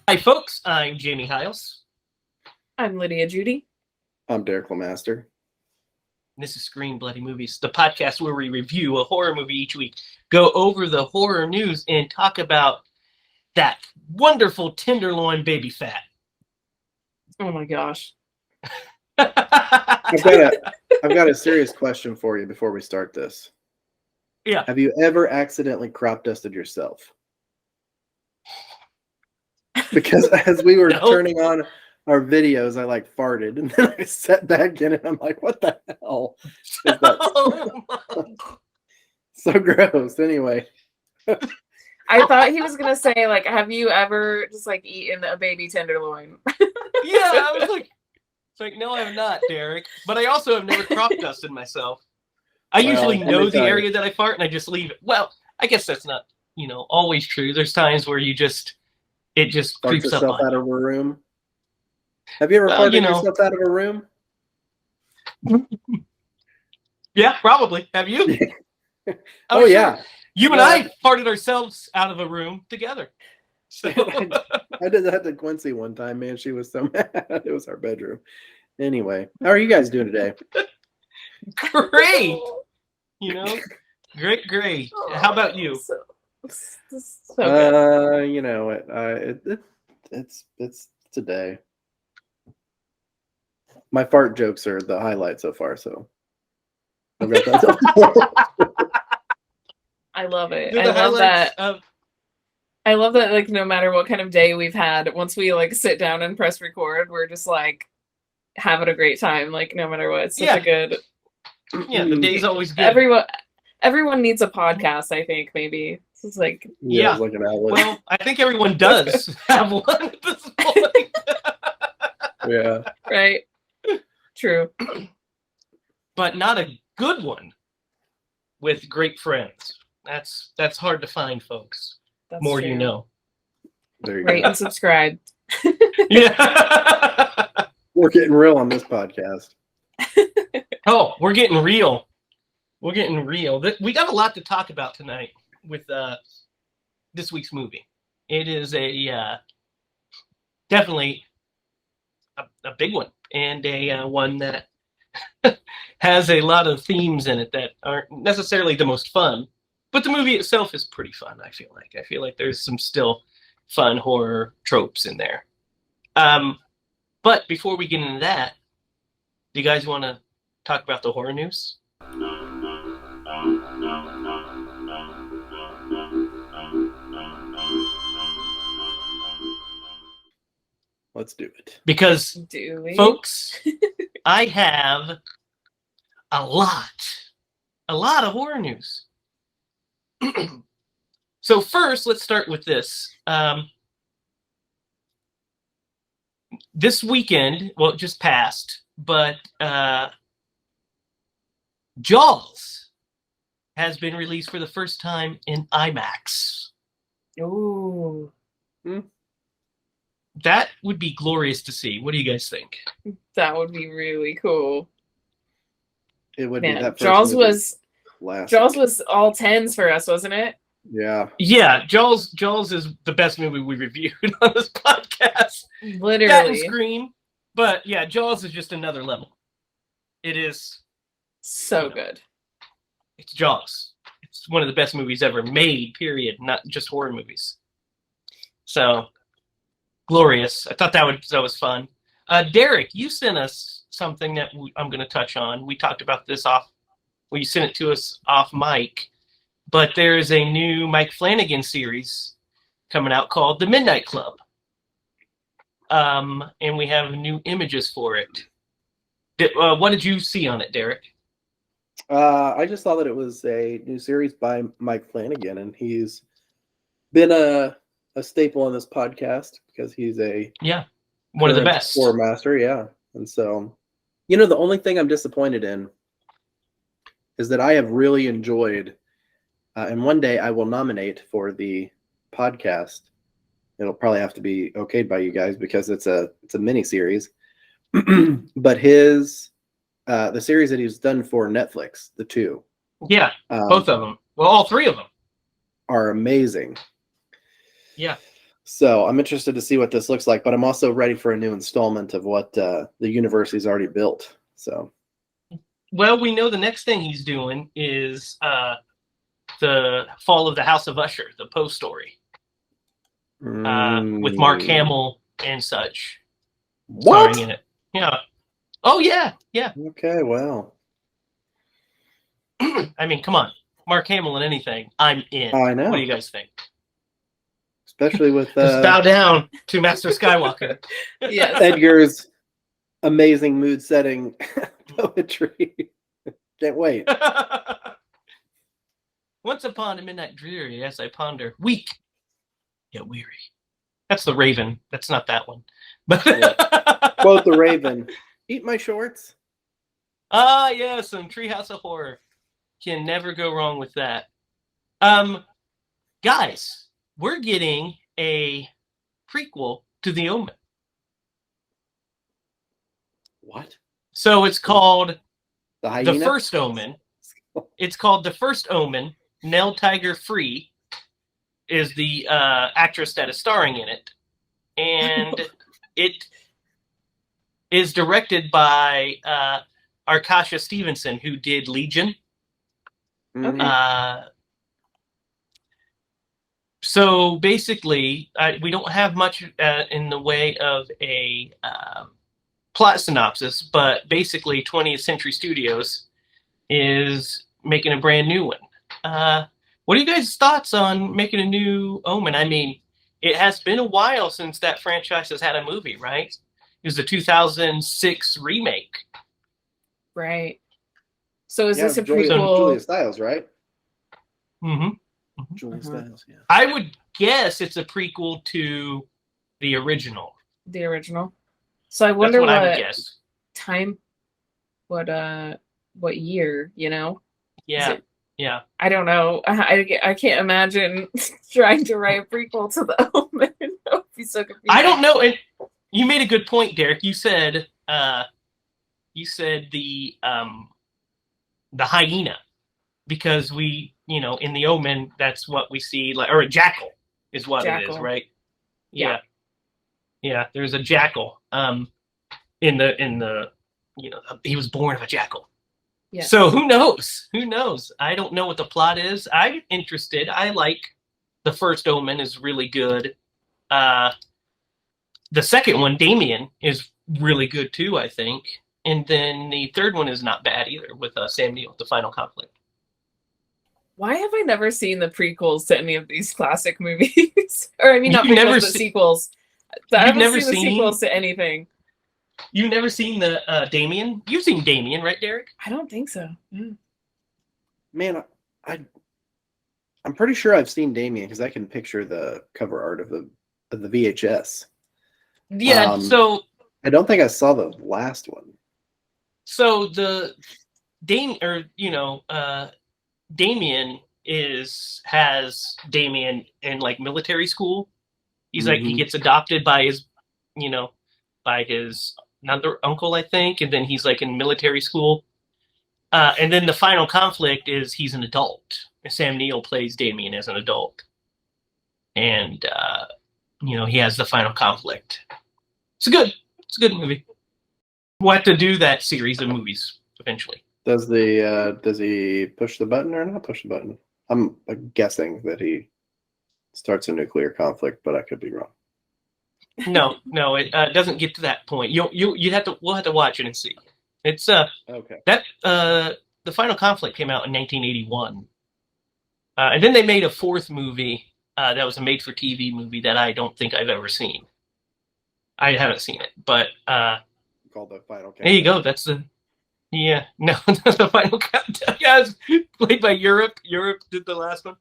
Hi, folks. I'm Jamie Hiles. I'm Lydia Judy. I'm Derrick Lemaster. This is Screen Bloody Movies, the podcast where we review a horror movie each week, go over the horror news, and talk about that wonderful tenderloin baby fat. Oh my gosh. I've got a serious question for you before we start this. Yeah. Have you ever accidentally crop dusted yourself? Because as we were turning on our videos, I farted and then I sat back in it. I'm like, what the hell is that? So gross. Anyway. I thought he was gonna say, have you ever just eaten a baby tenderloin? Yeah, I was like, no, I have not, Derrick. But I also have never crop dusted myself. I usually know the area that I fart and I just leave it. Well, I guess that's not, always true. There's times where it just creeps up on out of a room. Have you ever farted yourself out of a room? Yeah, probably. Have you? Oh, yeah. You and I farted ourselves out of a room together. So I did that to Quincy one time, man. She was so mad. It was our bedroom. Anyway, how are you guys doing today? Great. Great. How about you? So good. It's today. My fart jokes are the highlight so far, so I've got that. I love it. I love that. I love that, no matter what kind of day we've had, once we, sit down and press record, we're just, having a great time, no matter what. It's such a good... Yeah, the day's always good. Everyone needs a podcast, I think, maybe. It's like... Yeah. Like an outlet. Well, I think everyone does have one at this point. Yeah. Right. True. But not a good one with great friends. That's hard to find, folks. That's More true. You know. There you Rate go. and subscribe. Yeah. We're getting real on this podcast. Oh, we're getting real. We got a lot to talk about tonight with this week's movie. It is definitely a big one, and a one that has a lot of themes in it that aren't necessarily the most fun, but the movie itself is pretty fun. I feel like there's some still fun horror tropes in there. But before we get into that, do you guys want to talk about the horror news? Let's do it. Because, folks, I have a lot of horror news. So first, let's start with this. This weekend, well, it just passed, but Jaws has been released for the first time in IMAX. Ooh. That would be glorious to see. What do you guys think? That would be really cool. It would be that. Jaws was all 10s for us, wasn't it? Yeah. Yeah, Jaws is the best movie we reviewed on this podcast. Literally. That and Scream. But yeah, Jaws is just another level. It is so good. It's Jaws. It's one of the best movies ever made, period, not just horror movies. So glorious. I thought that was fun. Derrick, you sent us something that I'm going to touch on. We talked about this you sent it to us off mic, but there's a new Mike Flanagan series coming out called The Midnight Club. And we have new images for it. What did you see on it, Derrick? I just saw that it was a new series by Mike Flanagan, and he's been a staple on this podcast because he's one of the best horror master. Yeah, and so the only thing I'm disappointed in is that I have really enjoyed, and one day I will nominate for the podcast. It'll probably have to be okayed by you guys because it's a mini series, but the series that he's done for Netflix, the two. Yeah, both of them. Well, all three of them are amazing. Yeah. So I'm interested to see what this looks like, but I'm also ready for a new installment of what the universe he's already built. So, well, we know the next thing he's doing is the Fall of the House of Usher, the Poe story, with Mark Hamill and such starring in it. Yeah. Oh yeah, yeah. Okay, well. I mean, come on, Mark Hamill in anything, I'm in. I know. What do you guys think? Especially with just bow down to Master Skywalker. Yes. Edgar's amazing mood-setting poetry. Can't wait. Once upon a midnight dreary, as I ponder, weak yet weary. That's the Raven. That's not that one. But Quote the Raven. Eat my shorts. Ah, yeah, some Treehouse of Horror. Can never go wrong with that. Guys, we're getting a prequel to The Omen. What? So it's called The First Omen. It's called The First Omen. Nell Tiger Free is the actress that is starring in it. And it is directed by Arkasha Stevenson, who did Legion. Okay. So basically, we don't have much in the way of a plot synopsis, but basically 20th Century Studios is making a brand new one. What are you guys' thoughts on making a new Omen? I mean, it has been a while since that franchise has had a movie, right? It was the 2006 remake. Right. So is this a prequel? Julia Stiles, right? Mm-hmm. Julia Stiles, yeah. I would guess it's a prequel to the original. The original. So I wonder what I would guess. Time, what year, you know? Yeah. Yeah. I don't know. I can't imagine trying to write a prequel to The Omen. That would be so confusing. I don't know. And you made a good point, Derrick. You said the hyena, because we, in The Omen, that's what we see, or a jackal is what it is, right? Yeah. Yeah, there's a jackal. In the he was born of a jackal. Yeah. So who knows? Who knows? I don't know what the plot is. I'm interested. I like The First Omen is really good. The second one, Damien, is really good too, I think. And then the third one is not bad either, with Sam Neill, The Final Conflict. Why have I never seen the prequels to any of these classic movies? Or I mean, not prequels, but sequels. I haven't seen the sequels to anything. You've never seen the Damien? You've seen Damien, right, Derrick? I don't think so. Man, I'm pretty sure I've seen Damien because I can picture the cover art of the VHS. Yeah, so I don't think I saw the last one. So the Damien has Damien in like military school. He's like, he gets adopted by his another uncle, I think, and then he's like in military school. And then the Final Conflict is he's an adult. Sam Neill plays Damien as an adult. And he has the Final Conflict. It's a good movie. We'll have to do that series of movies eventually. Does he push the button or not push the button? I'm guessing that he starts a nuclear conflict, but I could be wrong. No, it doesn't get to that point. We'll have to watch it and see. It's okay. That the Final Conflict came out in 1981, and then they made a fourth movie that was a made-for-TV movie that I don't think I've ever seen. I haven't seen it, but called The Final Countdown. There you go. That's the the Final Countdown. Yeah, it's played by Europe. Europe did the last one.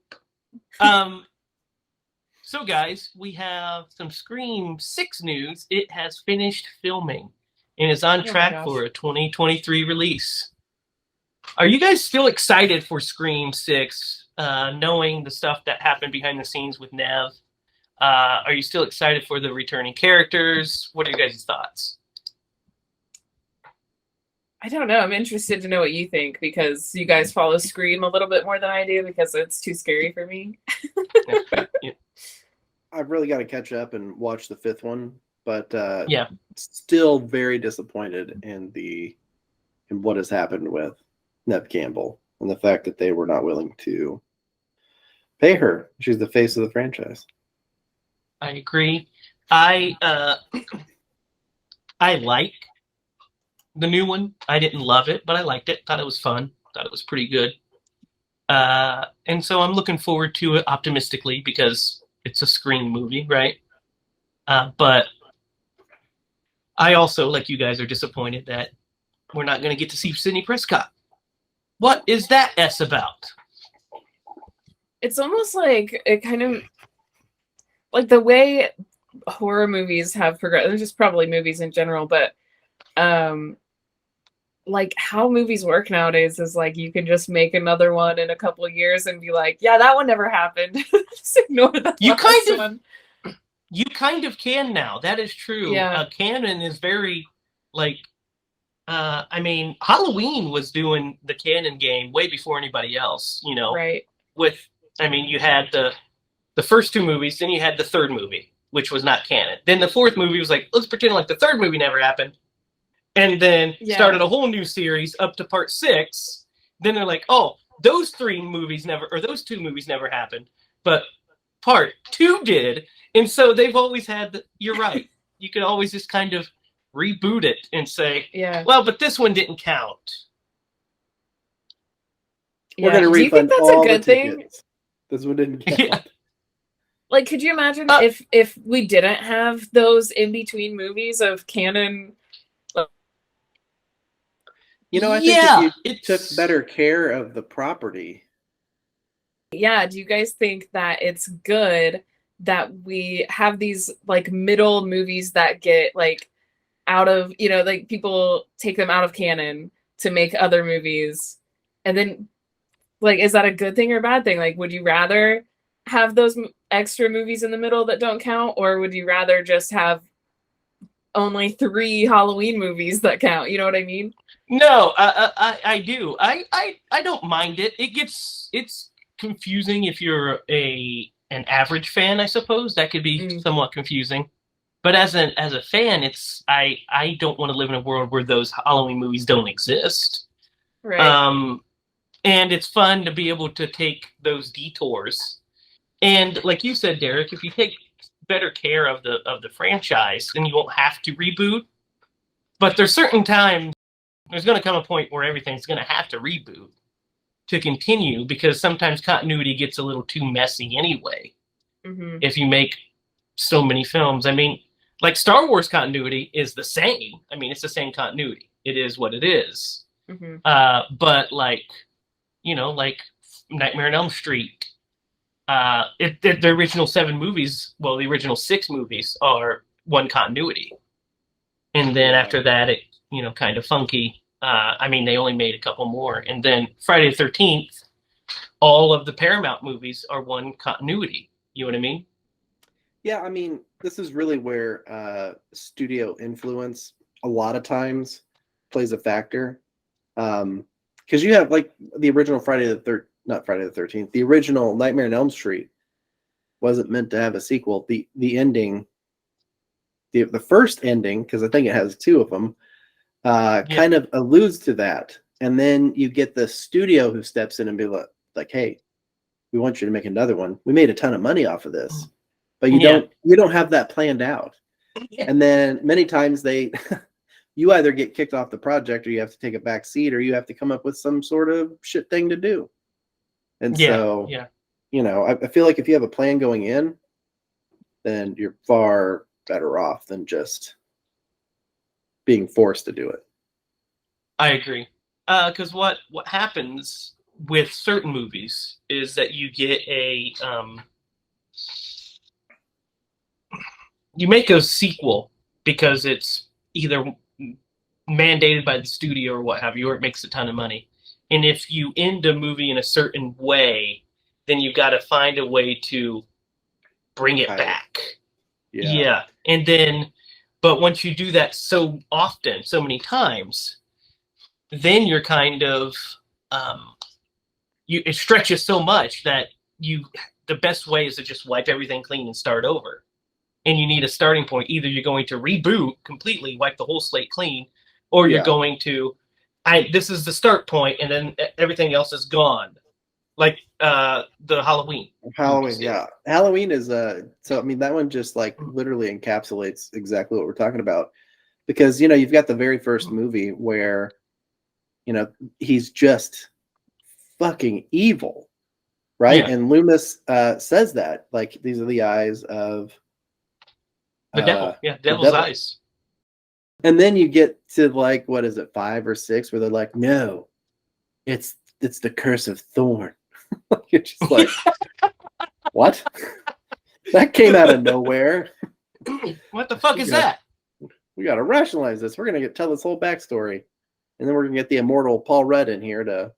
So guys, we have some Scream 6 news. It has finished filming and is on track for a 2023 release. Are you guys still excited for Scream 6, knowing the stuff that happened behind the scenes with Nev? Are you still excited for the returning characters? What are your guys' thoughts? I don't know. I'm interested to know what you think, because you guys follow Scream a little bit more than I do, because it's too scary for me. Yeah. I've really got to catch up and watch the 5th one, but Yeah. still very disappointed in what has happened with Neve Campbell and the fact that they were not willing to pay her. She's the face of the franchise. I agree. I like the new one. I didn't love it, but I liked it. Thought it was fun. Thought it was pretty good. And so I'm looking forward to it optimistically because it's a Scream movie, right? But I also, like you guys, are disappointed that we're not going to get to see Sidney Prescott. What is that S about? It's almost like it kind of like the way horror movies have progressed. There's just probably movies in general, but like how movies work nowadays is like you can just make another one in a couple of years and be like, yeah, that one never happened. Just ignore that. You kind of can now. That is true. Yeah. Canon is very like. I mean, Halloween was doing the canon game way before anybody else. You know, right? You had the first 2 movies, then you had the 3rd movie, which was not canon. Then the 4th movie was like, let's pretend like the 3rd movie never happened. And then started a whole new series up to part 6. Then they're like, oh, those 2 movies never happened. But part 2 did. And so they've always had, you're right. You could always just kind of reboot it and say, well, but this one didn't count. We're going to refund all the tickets. This one didn't count. Yeah. Like, could you imagine if we didn't have those in-between movies of canon? You know, I think if you took better care of the property. Yeah, do you guys think that it's good that we have these, like, middle movies that get, like, out of, you know, like, people take them out of canon to make other movies, and then, like, is that a good thing or a bad thing? Like, would you rather have those extra movies in the middle that don't count, or would you rather just have only 3 Halloween movies that count? You know what I mean? No, I do. I don't mind it. It's confusing if you're an average fan, I suppose. That could be somewhat confusing. But as a fan, I don't want to live in a world where those Halloween movies don't exist. Right. And it's fun to be able to take those detours. And like you said, Derrick, if you take better care of the franchise, then you won't have to reboot. But there's certain times there's going to come a point where everything's going to have to reboot to continue, because sometimes continuity gets a little too messy anyway. Mm-hmm. If you make so many films, I mean, like Star Wars continuity is the same. I mean, it's the same continuity. It is what it is. Mm-hmm. But like, you know, like Nightmare on Elm Street, the original 7 movies, well, the original 6 movies are one continuity. And then after that, it, you know, kind of funky. I mean, they only made a couple more. And then Friday the 13th, all of the Paramount movies are one continuity. You know what I mean? Yeah, I mean, this is really where studio influence a lot of times plays a factor. Because you have, like, the original not Friday the 13th, the original Nightmare on Elm Street wasn't meant to have a sequel. The ending, the first ending, because I think it has 2 of them, kind of alludes to that. And then you get the studio who steps in and be like, hey, we want you to make another one. We made a ton of money off of this. But you don't have that planned out. And then many times you either get kicked off the project, or you have to take a back seat, or you have to come up with some sort of shit thing to do. And so, you know, I feel like if you have a plan going in, then you're far better off than just being forced to do it. I agree. Because what happens with certain movies is that you get you make a sequel because it's either mandated by the studio or what have you, or it makes a ton of money. And if you end a movie in a certain way, then you've got to find a way to bring it back. Yeah. And then, but once you do that so often, so many times, then you're kind of, it stretches so much that you the best way is to just wipe everything clean and start over. And you need a starting point. Either you're going to reboot completely, wipe the whole slate clean, or you're going to, this is the start point, and then everything else is gone. Like the Halloween. Yeah. Halloween is so I mean that one just like literally encapsulates exactly what we're talking about. Because you've got the very first movie where he's just fucking evil. Right? Yeah. And Loomis says that, like, these are the eyes of the devil. Yeah, devil's eyes. And then you get to like, what is it, 5 or 6, where they're like, no, it's the curse of Thorn. You're just like, what? That came out of nowhere. What the fuck is that? We got to rationalize this. We're going to tell this whole backstory. And then we're going to get the immortal Paul Rudd in here to...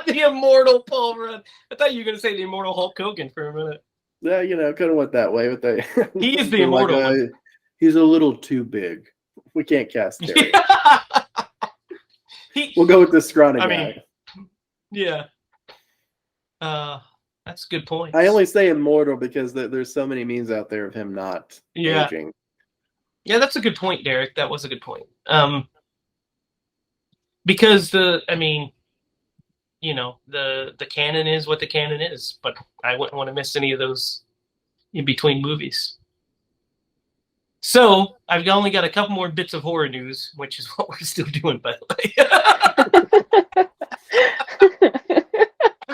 The immortal Paul Rudd. I thought you were going to say the immortal Hulk Hogan for a minute. Yeah, kind of went that way. With the... He is the immortal one. He's a little too big. We can't cast Derrick. We'll go with the scrawny guy. Yeah. That's a good point. I only say immortal because there's so many memes out there of him not aging. Yeah, that's a good point, Derrick. That was a good point. Because the canon is what the canon is, but I wouldn't want to miss any of those in between movies. So I've only got a couple more bits of horror news, which is what we're still doing, by the way.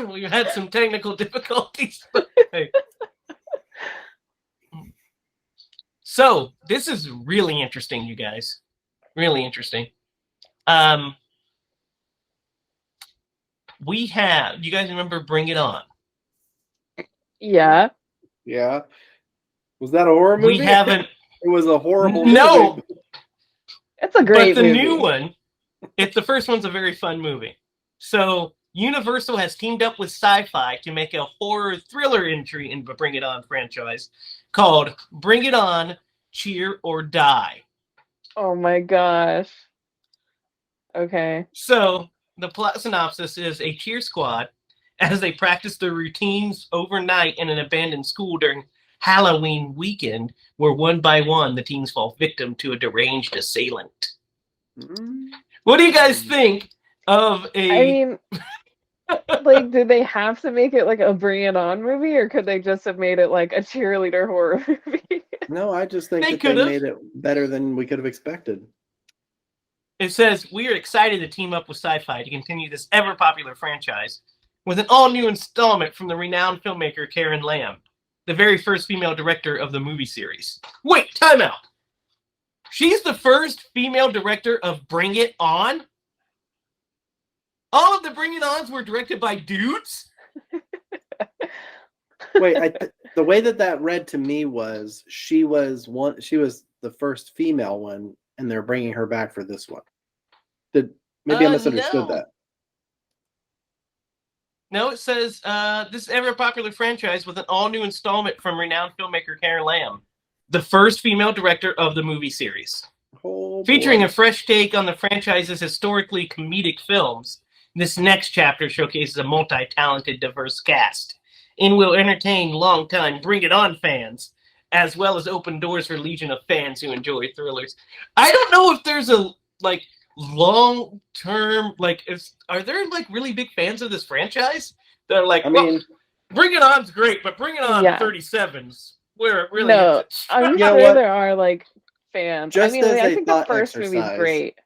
We've had some technical difficulties. But hey. So this is really interesting, you guys. Really interesting. We have, you guys remember Bring It On? Yeah. Yeah. Was that a horror movie? We haven't. It was a horrible movie. No. It's a great movie. But the new one, the first one's a very fun movie. So Universal has teamed up with Sci-Fi to make a horror thriller entry in the Bring It On franchise called Bring It On, Cheer or Die. Oh my gosh. Okay. So the plot synopsis is a cheer squad, as they practice their routines overnight in an abandoned school during Halloween weekend, where one by one the teens fall victim to a deranged assailant. What do you guys think of a... I mean, like, did they have to make it like a Bring It On movie, or could they just have made it like a cheerleader horror movie? No, I just think they made it better than we could have expected. It says, we are excited to team up with Sci-Fi to continue this ever-popular franchise with an all-new installment from the renowned filmmaker Karen Lamb, the very first female director of the movie series. Wait, time out. She's the first female director of Bring It On? All of the Bring It Ons were directed by dudes? Wait, the way that read to me was she was the first female one, and they're bringing her back for this one. Maybe I misunderstood that. No, it says this ever-popular franchise with an all-new installment from renowned filmmaker Karen Lamb, the first female director of the movie series. Featuring a fresh take on the franchise's historically comedic films, this next chapter showcases a multi-talented, diverse cast and will entertain longtime Bring It On fans, as well as open doors for a legion of fans who enjoy thrillers. I don't know if there's a long-term, are there really big fans of this franchise? They're like, Bring It On's great, but Bring It On 37's where it really no, I'm sure there are fans. Just I think the first movie's great.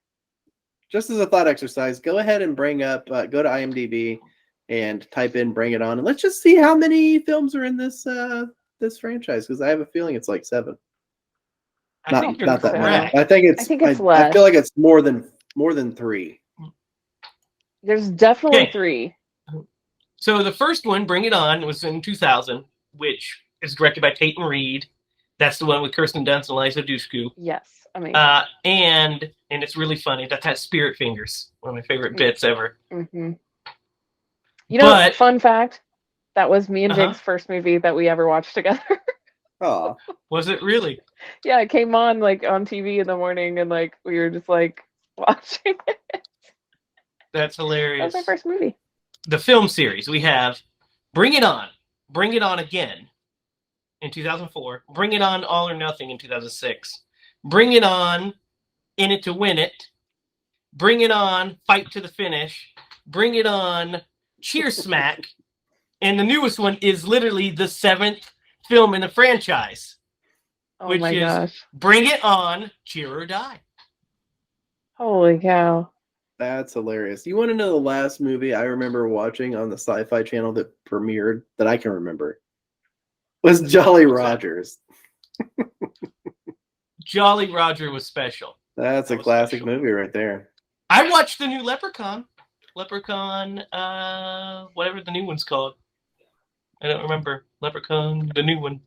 Just as a thought exercise, go ahead and bring up, go to IMDb and type in Bring It On, and let's just see how many films are in this franchise, because I have a feeling it's 7. Not that many. I think it's less. I feel like it's more than 3. There's definitely 3. So the first one, Bring It On, was in 2000, which is directed by Peyton Reed. That's the one with Kirsten Dunst and Liza Dushku. Yes, amazing. And it's really funny. That has spirit fingers. One of my favorite bits ever. Mm-hmm. Fun fact, that was me and Jake's first movie that we ever watched together. Oh, was it really? Yeah, it came on on TV in the morning, and we were just watching it. That's hilarious. That was my first movie. The film series, we have Bring It On. Bring It On Again in 2004. Bring It On All or Nothing in 2006. Bring It On In It to Win It. Bring It On Fight to the Finish. Bring It On Cheer Smack. And the newest one is literally the 7th film in the franchise. Oh which my is gosh. Bring It On, Cheer or Die. Holy cow. That's hilarious. You want to know the last movie I remember watching on the Sci-Fi Channel that premiered that I can remember? Was Jolly Rogers. Jolly Roger was special. That's a classic movie right there. I watched the new Leprechaun. Leprechaun, whatever the new one's called. I don't remember. Leprechaun, the new one.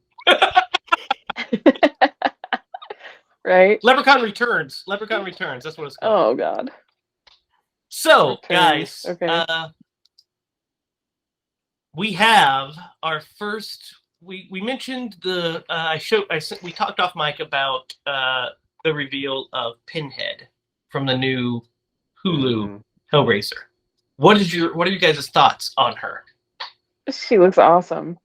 Right? Leprechaun Returns. Leprechaun Returns. That's what it's called. Oh, God. So, Returns. guys, Okay. we have our first. We mentioned the. We talked off mic about the reveal of Pinhead from the new Hulu Hellraiser. What are you guys' thoughts on her? She looks awesome.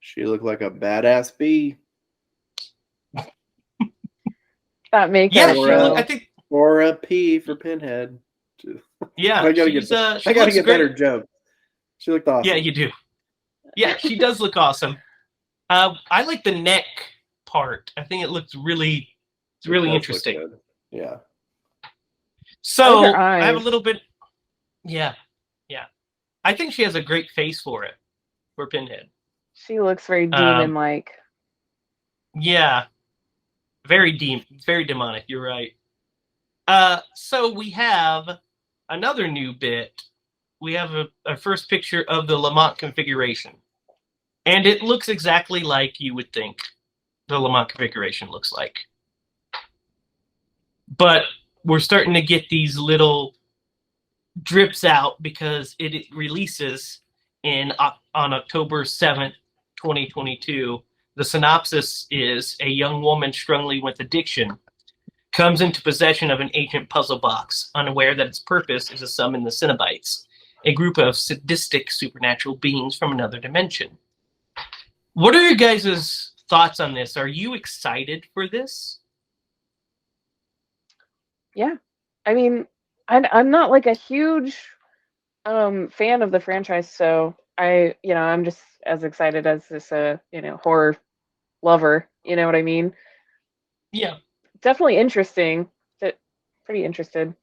She looked like a badass bee. That makeup. Yeah, I think. Or a P for Pinhead. Yeah, I gotta get better jokes. She looked awesome. Yeah, you do. Yeah, she does look awesome. I like the neck part. I think it looks really interesting. Yeah. So like her eyes. I have a little bit. Yeah. I think she has a great face for it, for Pinhead. She looks very demon-like. Yeah. Very demonic. You're right. So we have another new bit. We have a first picture of the Lamont configuration. And it looks exactly like you would think the Lamont configuration looks like. But we're starting to get these little drips out because it releases on October 7th, 2022. The synopsis is a young woman struggling with addiction comes into possession of an ancient puzzle box, unaware that its purpose is to summon the Cenobites, a group of sadistic supernatural beings from another dimension. What are your guys' thoughts on this? Are you excited for this? Yeah. I mean, I'm not like a huge fan of the franchise, so I'm just as excited as this horror lover, you know what I mean? Yeah. Definitely interesting. Pretty interested.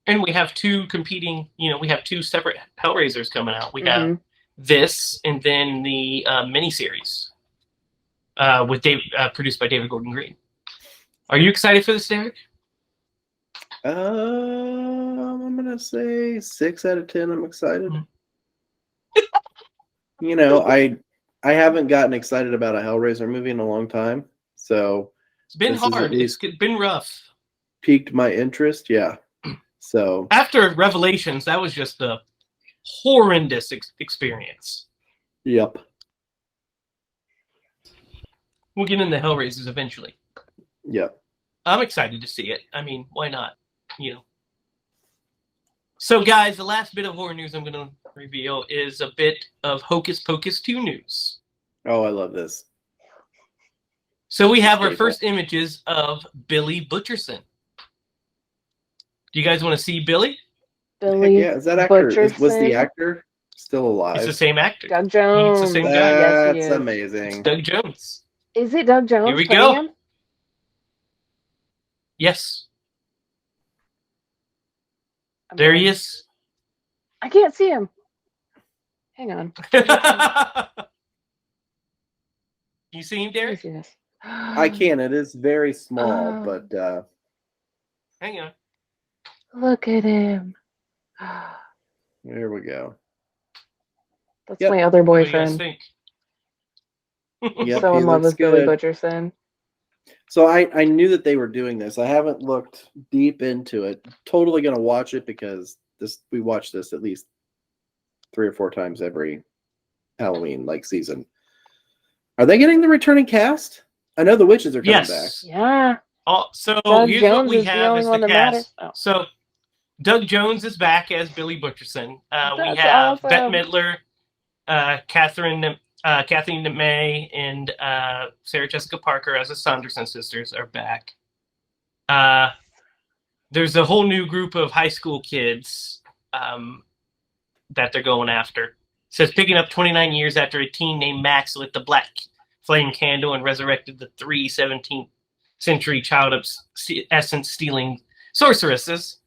And we have two separate Hellraisers coming out. We have this and then the miniseries with produced by David Gordon Green. Are you excited for this, Derrick? I'm gonna say 6 out of 10. I'm excited. I haven't gotten excited about a Hellraiser movie in a long time, so it's been hard. It's been rough. Piqued my interest, yeah. So after Revelations, that was just a horrendous experience. Yep. We'll get into Hellraisers eventually. Yep. I'm excited to see it. I mean, why not? So, guys, the last bit of horror news I'm going to reveal is a bit of Hocus Pocus 2 news. Oh, I love this. So we have our first images of Billy Butcherson. Do you guys want to see Billy? Billy. Yeah, is that actor? Was the actor still alive? It's the same actor. Doug Jones. It's the same guy. Yes, That's amazing. It's Doug Jones. Is it Doug Jones? Here we go. Him? Yes. There he is. I can't see him. Hang on. You see him, Derrick? I can. It is very small, but hang on. Look at him. There we go. That's my other boyfriend. What do you guys think? Yep, so in love with Billy Butcherson. So I knew that they were doing this. I haven't looked deep into it. Totally gonna watch it because we watch this at least 3 or 4 times every Halloween season. Are they getting the returning cast? I know the witches are coming back. Yeah. So Doug here's Jones what we is have the as only the one that cast. matters. Oh. So Doug Jones is back as Billy Butcherson. We That's have Bette awesome. Midler, Kathleen May, and Sarah Jessica Parker as the Sanderson sisters are back. There's a whole new group of high school kids that they're going after. It says picking up 29 years after a teen named Max lit the black flame candle and resurrected the three 17th century child of essence stealing sorceresses.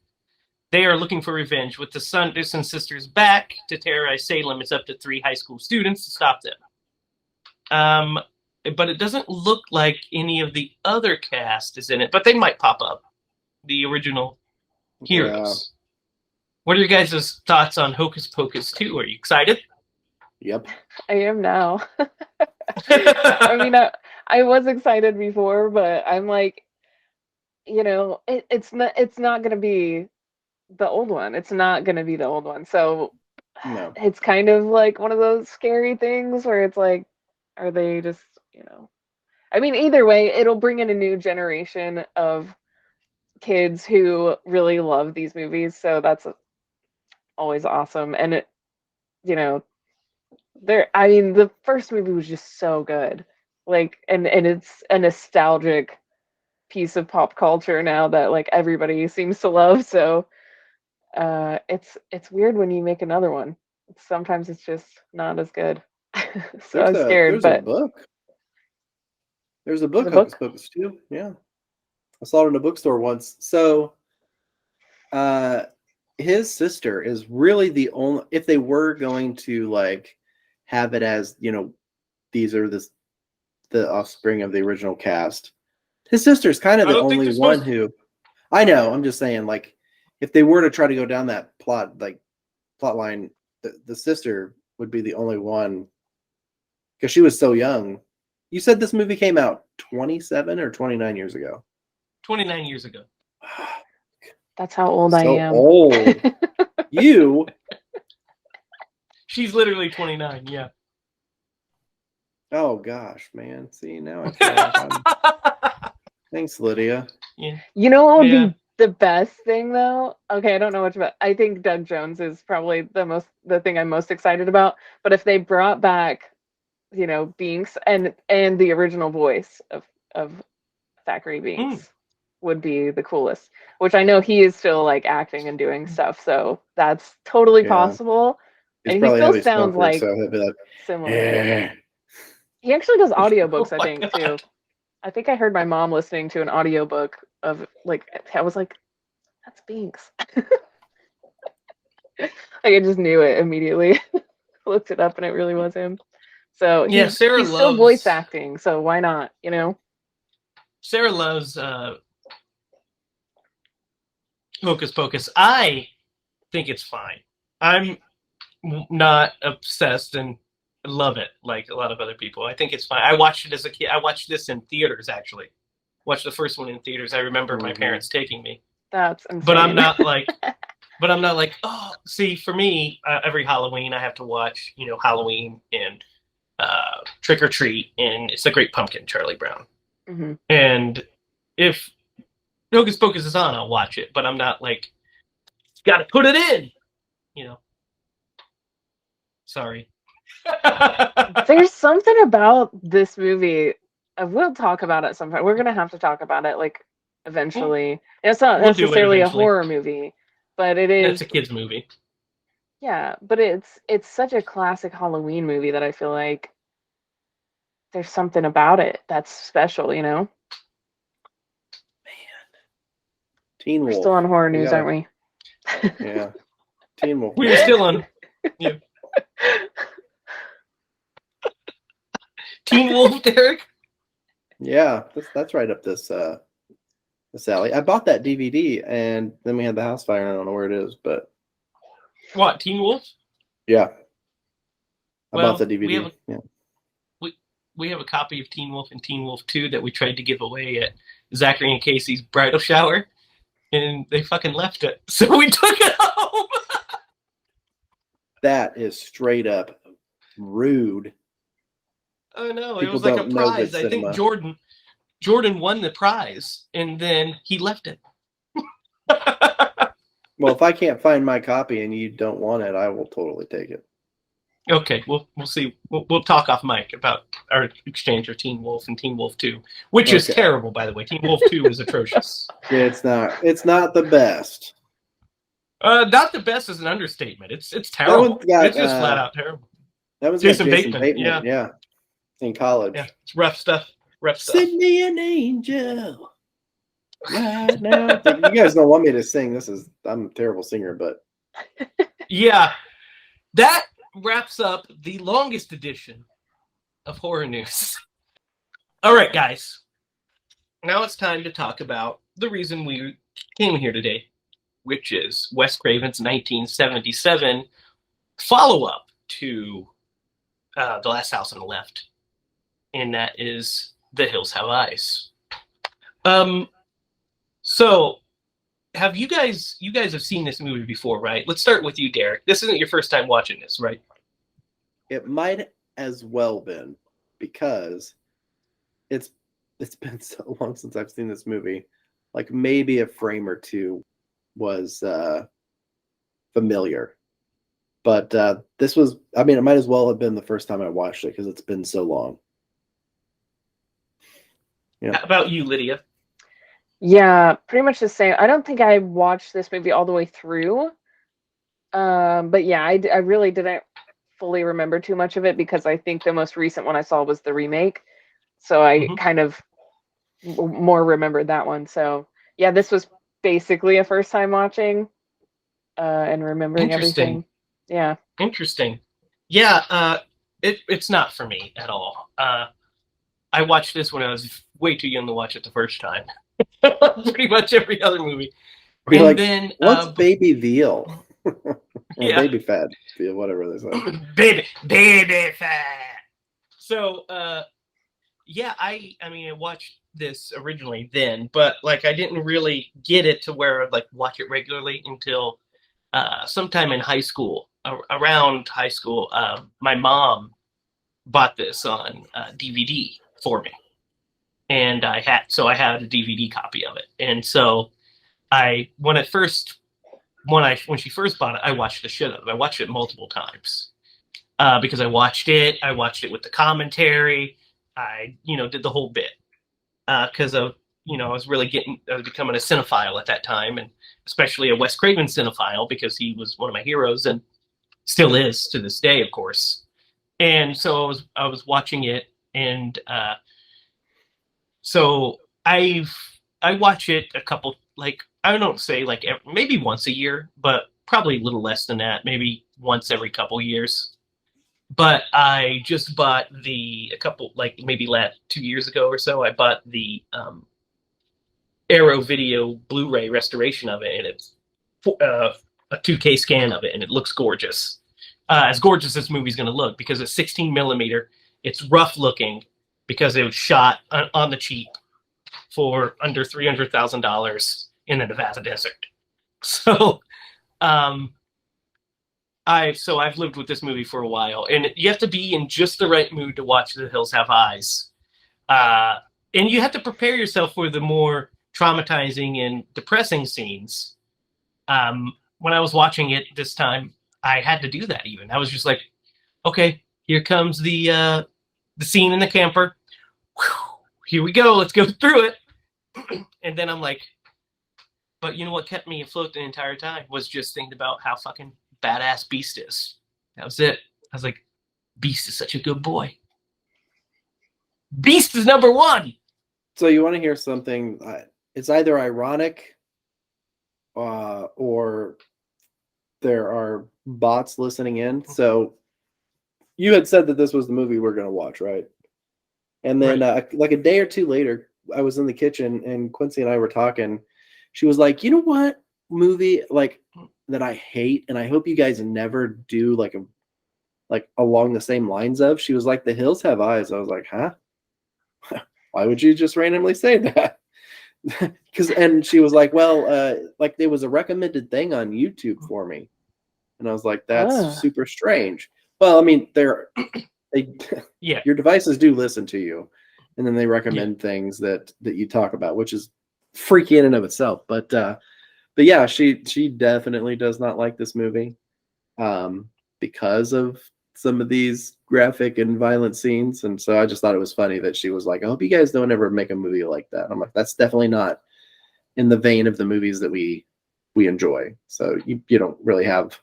They are looking for revenge. With the Sanderson sisters back to terrorize Salem, it's up to 3 high school students to stop them. But it doesn't look like any of the other cast is in it, but they might pop up. The original heroes. Yeah. What are your guys' thoughts on Hocus Pocus 2? Are you excited? Yep. I am now. I mean, I was excited before, but I'm like, you know, it's not going to be the old one. It's not going to be the old one. So no. It's kind of like one of those scary things where it's like, are they just, you know, I mean, either way, it'll bring in a new generation of kids who really love these movies. So that's always awesome. And it, you know, I mean, the first movie was just so good. Like, and it's a nostalgic piece of pop culture now that like everybody seems to love. So it's weird when you make another one. Sometimes it's just not as good. So I'm scared. There's a book. There's a book, Hocus Pocus 2. Yeah. I saw it in a bookstore once. So his sister is really the only, if they were going to like have it as, you know, these are the offspring of the original cast, his sister is kind of the only one who, I know, I'm just saying, like, if they were to try to go down that plot line, the sister would be the only one because she was so young. You said this movie came out 27 or 29 years ago? 29 years ago. That's how old I am. So old. You? She's literally 29, yeah. Oh, gosh, man. See, now I feel like Thanks, Lydia. Yeah. You know what would be the best thing, though? Okay, I don't know much about. I think Doug Jones is probably the thing I'm most excited about. But if they brought back, you know, Binks and the original voice of Thackeray Binks would be the coolest. Which I know he is still like acting and doing stuff, so that's totally possible. He's and he still sounds smoker, like, so he'll be like similar. He actually does audiobooks, I think, too. I think I heard my mom listening to an audiobook of like, I was like, that's Binks. I just knew it immediately. Looked it up and it really was him. So he's still voice acting, so why not, you know? Sarah loves Hocus Pocus. I think it's fine. I'm not obsessed and love it like a lot of other people. I think it's fine. I watched it as a kid. I watched this in theaters, actually. Watched the first one in theaters. I remember my parents taking me. That's insane. But I'm not like, oh, see, for me, every Halloween I have to watch, you know, Halloween and Trick or Treat and It's a Great Pumpkin, Charlie Brown. Mm-hmm. And if Hocus Pocus is on, I'll watch it. But I'm not like, got to put it in, you know. Sorry. There's something about this movie. We'll talk about it sometime. We're gonna have to talk about it like eventually. It's not necessarily a horror movie, but it is. It's a kids movie. Yeah, but it's such a classic Halloween movie that I feel like there's something about it that's special, you know. Man, Teen Wolf. We're still on horror news, aren't we? Yeah, Teen Wolf. We're still on. Yeah. Teen Wolf, Derrick? Yeah, that's right up this alley. I bought that DVD, and then we had the house fire. I don't know where it is, but what, Teen Wolf? Yeah, I bought the DVD. We have a copy of Teen Wolf and Teen Wolf 2 that we tried to give away at Zachary and Casey's bridal shower, and they fucking left it, so we took it home. That is straight up rude. Oh no, it was like a prize. I think Jordan won the prize, and then he left it. Well, if I can't find my copy and you don't want it, I will totally take it. Okay, we'll see. We'll talk off mic about our exchange of Teen Wolf and Teen Wolf 2, which is terrible, by the way. Teen Wolf 2 is atrocious. Yeah, it's not. It's not the best. Not the best is an understatement. It's terrible. It's just flat out terrible. That was Jason Bateman. Yeah, in college. Yeah, it's rough stuff. Send me an angel. Right now. You guys don't want me to sing. I'm a terrible singer, but yeah, that wraps up the longest edition of horror news. All right, guys. Now it's time to talk about the reason we came here today, which is Wes Craven's 1977 follow-up to The Last House on the Left, and that is The Hills Have Eyes. So have you guys have seen this movie before, right? Let's start with you, Derrick. This isn't your first time watching this, right? It might as well been, because it's been so long since I've seen this movie. Like maybe a frame or two was familiar. But this was, I mean, it might as well have been the first time I watched it because it's been so long. Yeah. How about you, Lydia? Yeah, pretty much the same. I don't think I watched this movie all the way through. But yeah, I really didn't fully remember too much of it because I think the most recent one I saw was the remake. So I kind of more remembered that one. So yeah, this was basically a first time watching and remembering everything. Yeah. Interesting. Yeah, it's not for me at all. I watched this when I was way too young to watch it the first time. Pretty much every other movie. And like, then what's baby veal? Yeah. Baby fat veal, whatever they say. baby fat. So yeah, I mean I watched this originally then, but like I didn't really get it to where I'd like watch it regularly until sometime in high school. Around high school, my mom bought this on DVD for me, and I had a DVD copy of it. And so when she first bought it, I watched the shit out of it. I watched it multiple times because I watched it with the commentary. I did the whole bit because of I was becoming a cinephile at that time, and especially a Wes Craven cinephile because he was one of my heroes and still is to this day, of course. And so I was watching it, and so I watch it a couple, like I don't say like maybe once a year, but probably a little less than that, maybe once every couple years. But I just bought maybe 2 years ago or so, I bought the Arrow Video Blu-ray restoration of it, and it's a 2K scan of it, and it looks gorgeous. As gorgeous as this movie's going to look, because it's 16 millimeter. It's rough looking because it was shot on the cheap for under $300,000 in the Nevada desert. So, I've lived with this movie for a while, and you have to be in just the right mood to watch The Hills Have Eyes. And you have to prepare yourself for the more traumatizing and depressing scenes. When I was watching it this time, I had to do that even. I was just like, okay, here comes the scene in the camper. Whew, here we go. Let's go through it. And then I'm like, but you know what kept me afloat the entire time was just thinking about how fucking badass Beast is. That was it. I was like, Beast is such a good boy. Beast is number one. So you want to hear something? It's either ironic or there are bots listening in. So you had said that this was the movie we're going to watch, right? And then like a day or two later, I was in the kitchen and Quincy and I were talking. She was like, you know what movie like that I hate, and I hope you guys never do like along the same lines of. She was like, The Hills Have Eyes. I was like, huh? Why would you just randomly say that? And she was like, well, like there was a recommended thing on YouTube for me. And I was like, that's super strange. Well, I mean, your devices do listen to you, and then they recommend things that you talk about, which is freaky in and of itself. But But yeah, she definitely does not like this movie, because of some of these graphic and violent scenes. And so I just thought it was funny that she was like, I hope you guys don't ever make a movie like that. I'm like, that's definitely not in the vein of the movies that we enjoy. So you don't really have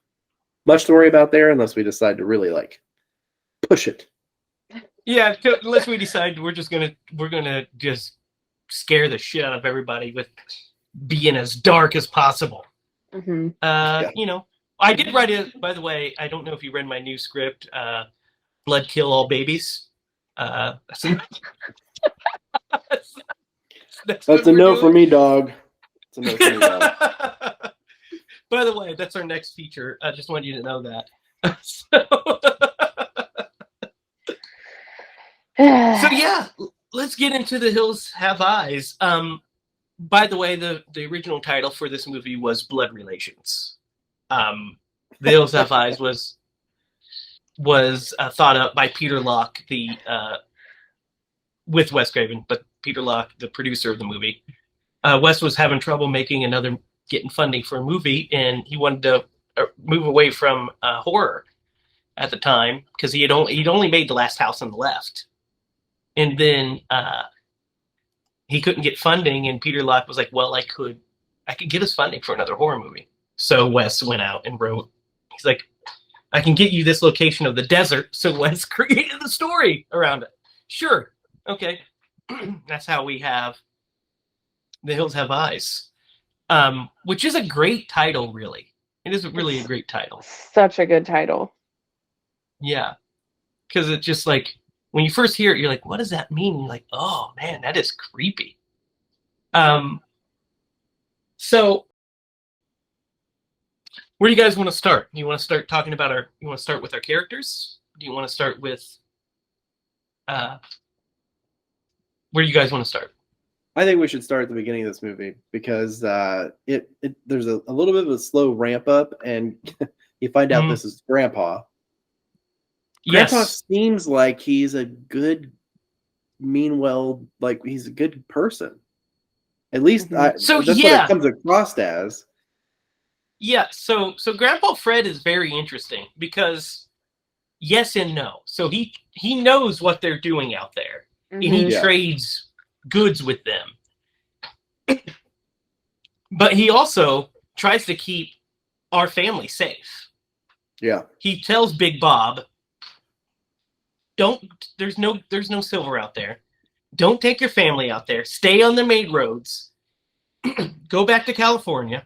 much to worry about there unless we decide to really like push it. Yeah, unless we decide we're gonna just scare the shit out of everybody with being as dark as possible. Mm-hmm. You know, I did write it, by the way. I don't know if you read my new script, Blood Kill All Babies. That's a no for me, dog. It's a no for me, dog. By the way, that's our next feature. I just wanted you to know that. So yeah, let's get into The Hills Have Eyes. By the way, the original title for this movie was Blood Relations. The Hills Have Eyes was thought up by Peter Locke, with Wes Craven, but Peter Locke, the producer of the movie. Wes was having trouble getting funding for a movie, and he wanted to move away from horror at the time because he'd only made The Last House on the Left, and then he couldn't get funding, and Peter Locke was like, well, I could get us funding for another horror movie. So Wes went out and wrote, he's like, I can get you this location of the desert. So Wes created the story around it. Sure. Okay. That's how we have The Hills Have Eyes, which is a great title, really. It is really a great title. Such a good title. Yeah. Because it's just like, when you first hear it, you're like, what does that mean? You're like, oh, man, that is creepy. So where do you guys want to start? You want to start talking about you want to start with our characters? Do you want to start with, where do you guys want to start? I think we should start at the beginning of this movie because there's a little bit of a slow ramp up, and you find out this is Grandpa. Yes. Grandpa seems like he's a good, like he's a good person. At least that's what it comes across as. Yeah, so Grandpa Fred is very interesting because yes and no. So he knows what they're doing out there, and he trades goods with them. But he also tries to keep our family safe. Yeah. He tells Big Bob, there's no silver out there. Don't take your family out there. Stay on the main roads. Go back to California.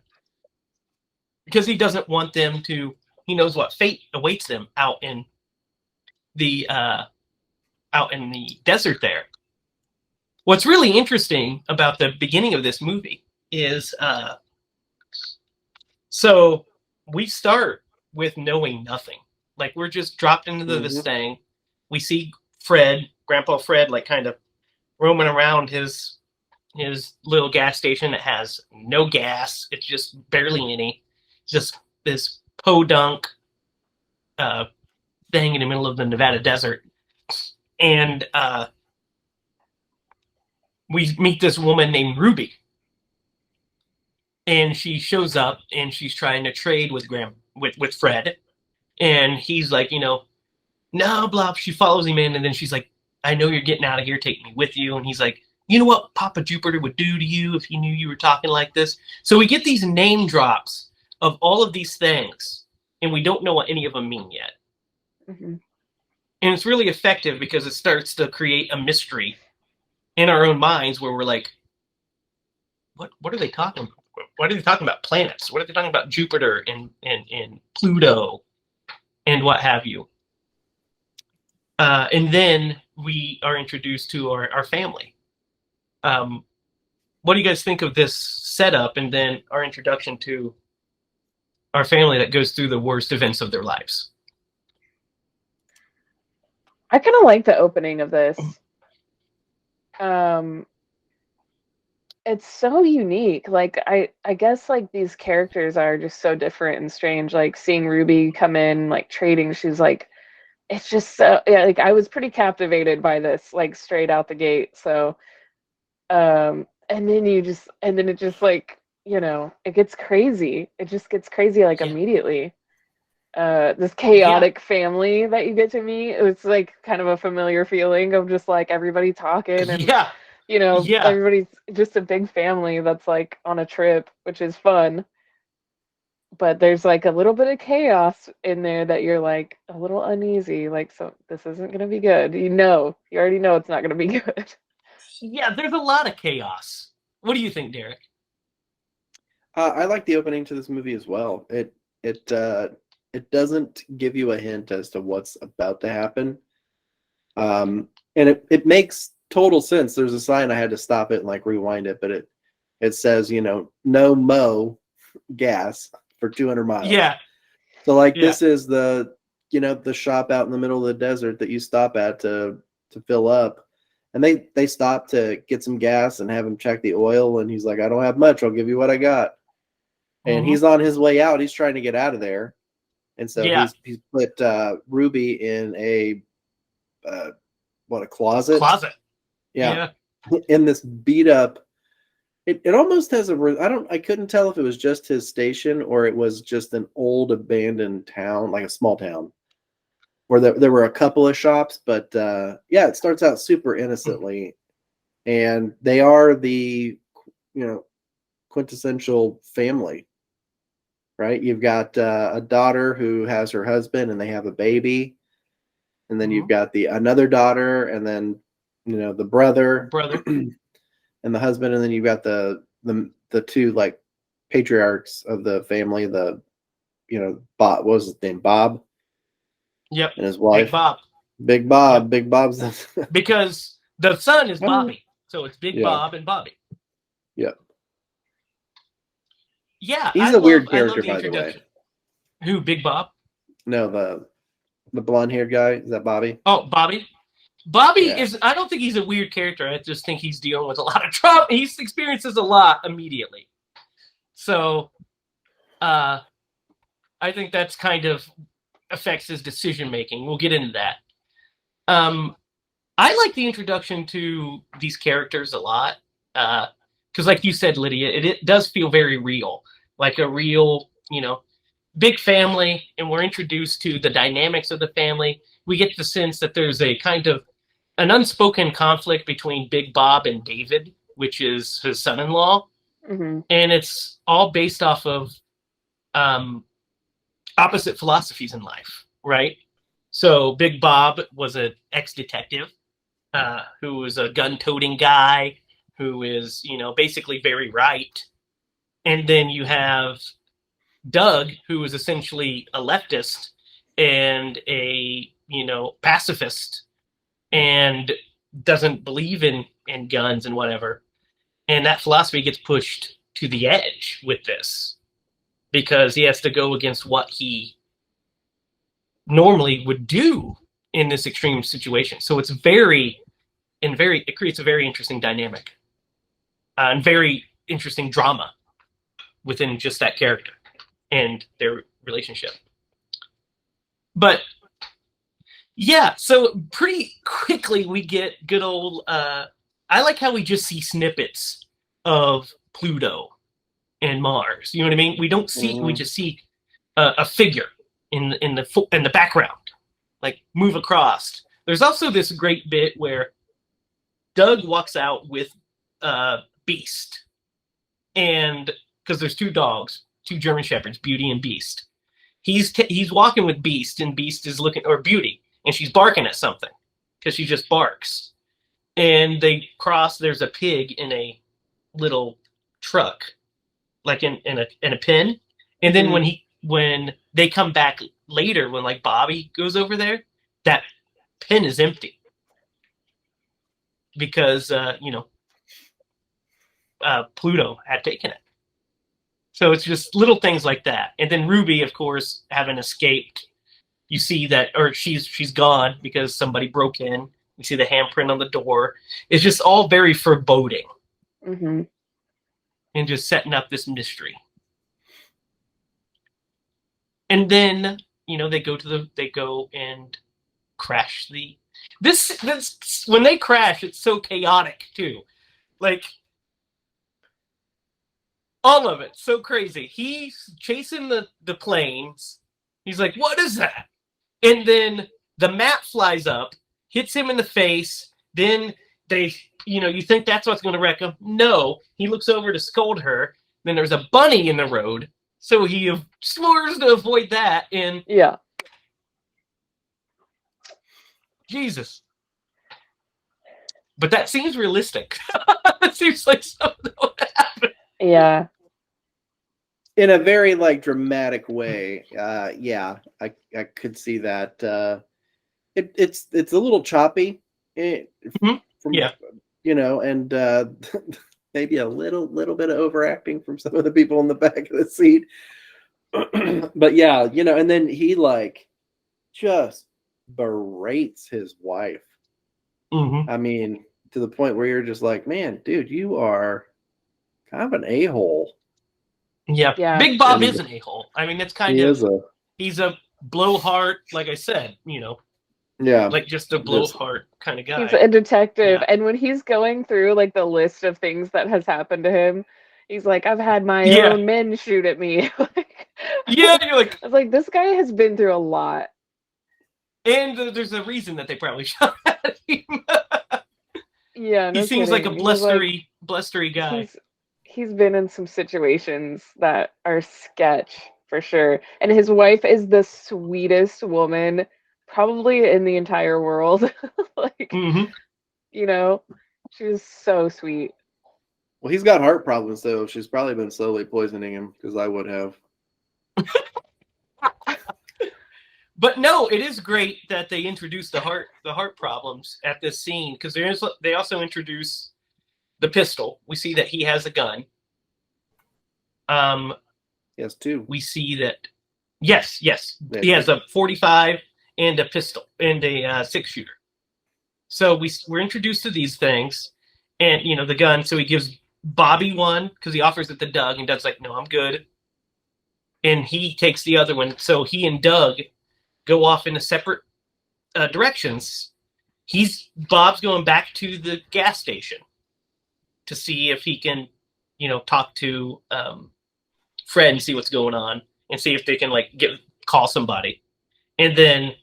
Because he doesn't want them to, he knows what fate awaits them out in the desert there. What's really interesting about the beginning of this movie is, so we start with knowing nothing. Like, we're just dropped into this thing. We see Grandpa Fred, like kind of roaming around his little gas station that has no gas. It's just barely any. Just this podunk thing in the middle of the Nevada desert. And we meet this woman named Ruby. And she shows up and she's trying to trade with Fred. And he's like, no, blah. She follows him in, and then she's like, I know you're getting out of here. Take me with you. And he's like, you know what Papa Jupiter would do to you if he knew you were talking like this? So we get these name drops of all of these things, and we don't know what any of them mean yet. Mm-hmm. And it's really effective because it starts to create a mystery in our own minds where we're like, what are they talking about? What are they talking about? Planets? What are they talking about? Jupiter and Pluto and what have you. And then we are introduced to our family. What do you guys think of this setup and then our introduction to our family that goes through the worst events of their lives? I kind of like the opening of this. It's so unique. Like, I guess like these characters are just so different and strange. Like seeing Ruby come in, like trading, she's like, it's just so, yeah, like I was pretty captivated by this, like straight out the gate. So, and then it just like, it gets crazy. It just gets crazy like Yeah. immediately. This chaotic family that you get to meet, it's like kind of a familiar feeling of just like everybody talking and everybody's just a big family that's like on a trip, which is fun. But there's like a little bit of chaos in there that you're like a little uneasy, like, so this isn't gonna be good. You already know it's not gonna be good. Yeah, there's a lot of chaos. What do you think, Derrick? I like the opening to this movie as well. It doesn't give you a hint as to what's about to happen, and it makes total sense. There's a sign, I had to stop it and like rewind it, but it says, no mo gas for 200 miles. Yeah. So like this is the the shop out in the middle of the desert that you stop at to fill up. And they stop to get some gas and have him check the oil, and he's like, I don't have much, I'll give you what I got. And he's on his way out. He's trying to get out of there. And so he's put Ruby in a closet? Closet. Yeah. In this beat up. It almost has I couldn't tell if it was just his station or it was just an old abandoned town, like a small town, where there were a couple of shops, but it starts out super innocently, and they are the quintessential family, right? You've got a daughter who has her husband, and they have a baby, and then you've got another daughter, and then the brother, and the husband, and then you've got the two like patriarchs of the family. Bob, what was his name? Bob. Yep. And his wife. Big Bob. Yep. Big Bob's because the son is Bobby. So it's Big Bob and Bobby. Yep. Yeah. He's a weird character, by the way. Who, Big Bob? No, the blonde haired guy. Is that Bobby? Oh, Bobby? Bobby is, I don't think he's a weird character. I just think he's dealing with a lot of trauma. He experiences a lot immediately. So I think that's kind of affects his decision making. We'll get into that. I like the introduction to these characters a lot because, like you said, Lydia, it does feel very real, like a real, big family, and we're introduced to the dynamics of the family. We get the sense that there's a kind of an unspoken conflict between Big Bob and David, which is his son-in-law, and it's all based off of opposite philosophies in life, right? So Big Bob was an ex-detective who was a gun-toting guy who is, basically very right. And then you have Doug, who is essentially a leftist and a, pacifist and doesn't believe in guns and whatever. And that philosophy gets pushed to the edge with this, because he has to go against what he normally would do in this extreme situation. So it's it creates a very interesting dynamic and very interesting drama within just that character and their relationship. But so pretty quickly we get good old, I like how we just see snippets of Pluto and Mars. You know what I mean? We don't see, we just see a figure in the background, like move across. There's also this great bit where Doug walks out with Beast, and because there's two dogs, two German Shepherds, Beauty and Beast. He's walking with Beast, and Beast is looking, or Beauty, and she's barking at something because she just barks. And they cross. There's a pig in a little truck, like in a pen. And then when they come back later, when like Bobby goes over there, that pen is empty because Pluto had taken it. So it's just little things like that. And then Ruby, of course, having escaped, you see that, or she's gone because somebody broke in. You see the handprint on the door. It's just all very foreboding, and just setting up this mystery. And then they go and crash this when they crash, it's so chaotic too. Like All of it. So crazy. He's chasing the planes. He's like, what is that? And then the map flies up, hits him in the face. Then they, you think that's what's going to wreck him. No. He looks over to scold her. Then there's a bunny in the road. So he swears to avoid that. And yeah. Jesus. But that seems realistic. It seems like something that would happen. Yeah. In a very like dramatic way. Yeah, I could see that. It's a little choppy. Yeah. And maybe a little bit of overacting from some of the people in the back of the seat. But yeah, and then he like just berates his wife. Mm-hmm. I mean, to the point where you're just like, man, dude, you are kind of an a-hole. Yeah. Big Bob is an a-hole. I mean, it's kind of he's a blowhard, like I said, Yeah. Like just a blowhard kind of guy. He's a detective. And when he's going through like the list of things that has happened to him, he's like, I've had my own men shoot at me. You're like, I was like, this guy has been through a lot. And there's a reason that they probably shot at him. Yeah, no he seems kidding. like a blustery guy. He's been in some situations that are sketch for sure. And his wife is the sweetest woman probably in the entire world. Like, she's so sweet. Well, he's got heart problems, so she's probably been slowly poisoning him, because I would have. But no, it is great that they introduced the heart problems at this scene, because they also introduce the pistol. We see that he has a gun. Yes, two. We see that. Yes. He has a 45 and a pistol and a 6-shooter. So we're introduced to these things, and the gun. So he gives Bobby one because he offers it to Doug, and Doug's like, "No, I'm good." And he takes the other one. So he and Doug go off in separate directions. Bob's going back to the gas station to see if he can, talk to Fred and see what's going on and see if they can call somebody. And then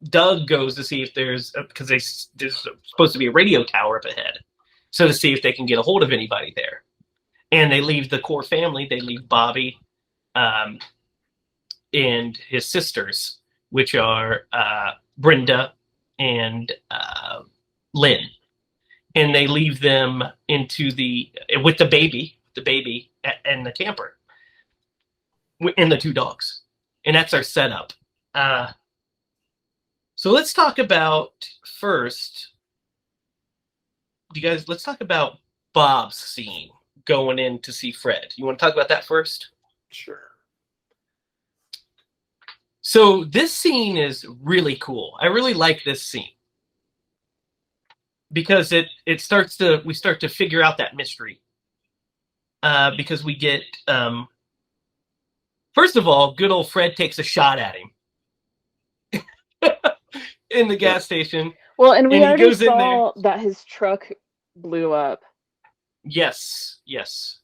Doug goes to see if because there's supposed to be a radio tower up ahead, so to see if they can get a hold of anybody there. And they leave the core family. They leave Bobby and his sisters, which are Brenda and Lynn. And they leave them with the baby and the camper and the 2 dogs. And that's our setup. So let's talk about first, let's talk about Bob's scene going in to see Fred. You want to talk about that first? Sure. So this scene is really cool. I really like this scene because we start to figure out that mystery. Because we get first of all, good old Fred takes a shot at him in the gas station. Well, and we already saw that his truck blew up. Yes.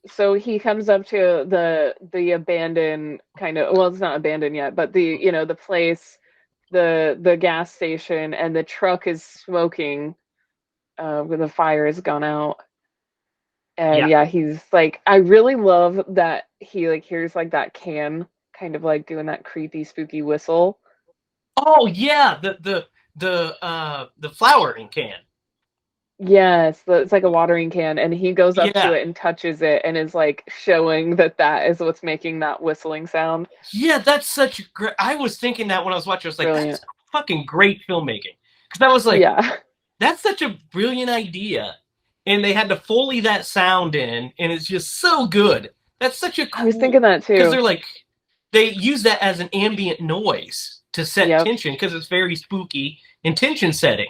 So he comes up to the abandoned kind of, well, it's not abandoned yet, but the place, the gas station, and the truck is smoking where the fire has gone out. And he's like, I really love that he hears that can kind of doing that creepy, spooky whistle. Oh yeah, the flowering can. Yes, it's like a watering can, and he goes up to it and touches it, and is showing that is what's making that whistling sound. Yeah, that's such great. I was thinking that when I was watching, I was like, brilliant. That's fucking great filmmaking. Because I was like, that's such a brilliant idea, and they had to Foley that sound in, and it's just so good. That's such a cool. I was thinking that too. Because they use that as an ambient noise to set tension, because it's very spooky and tension setting.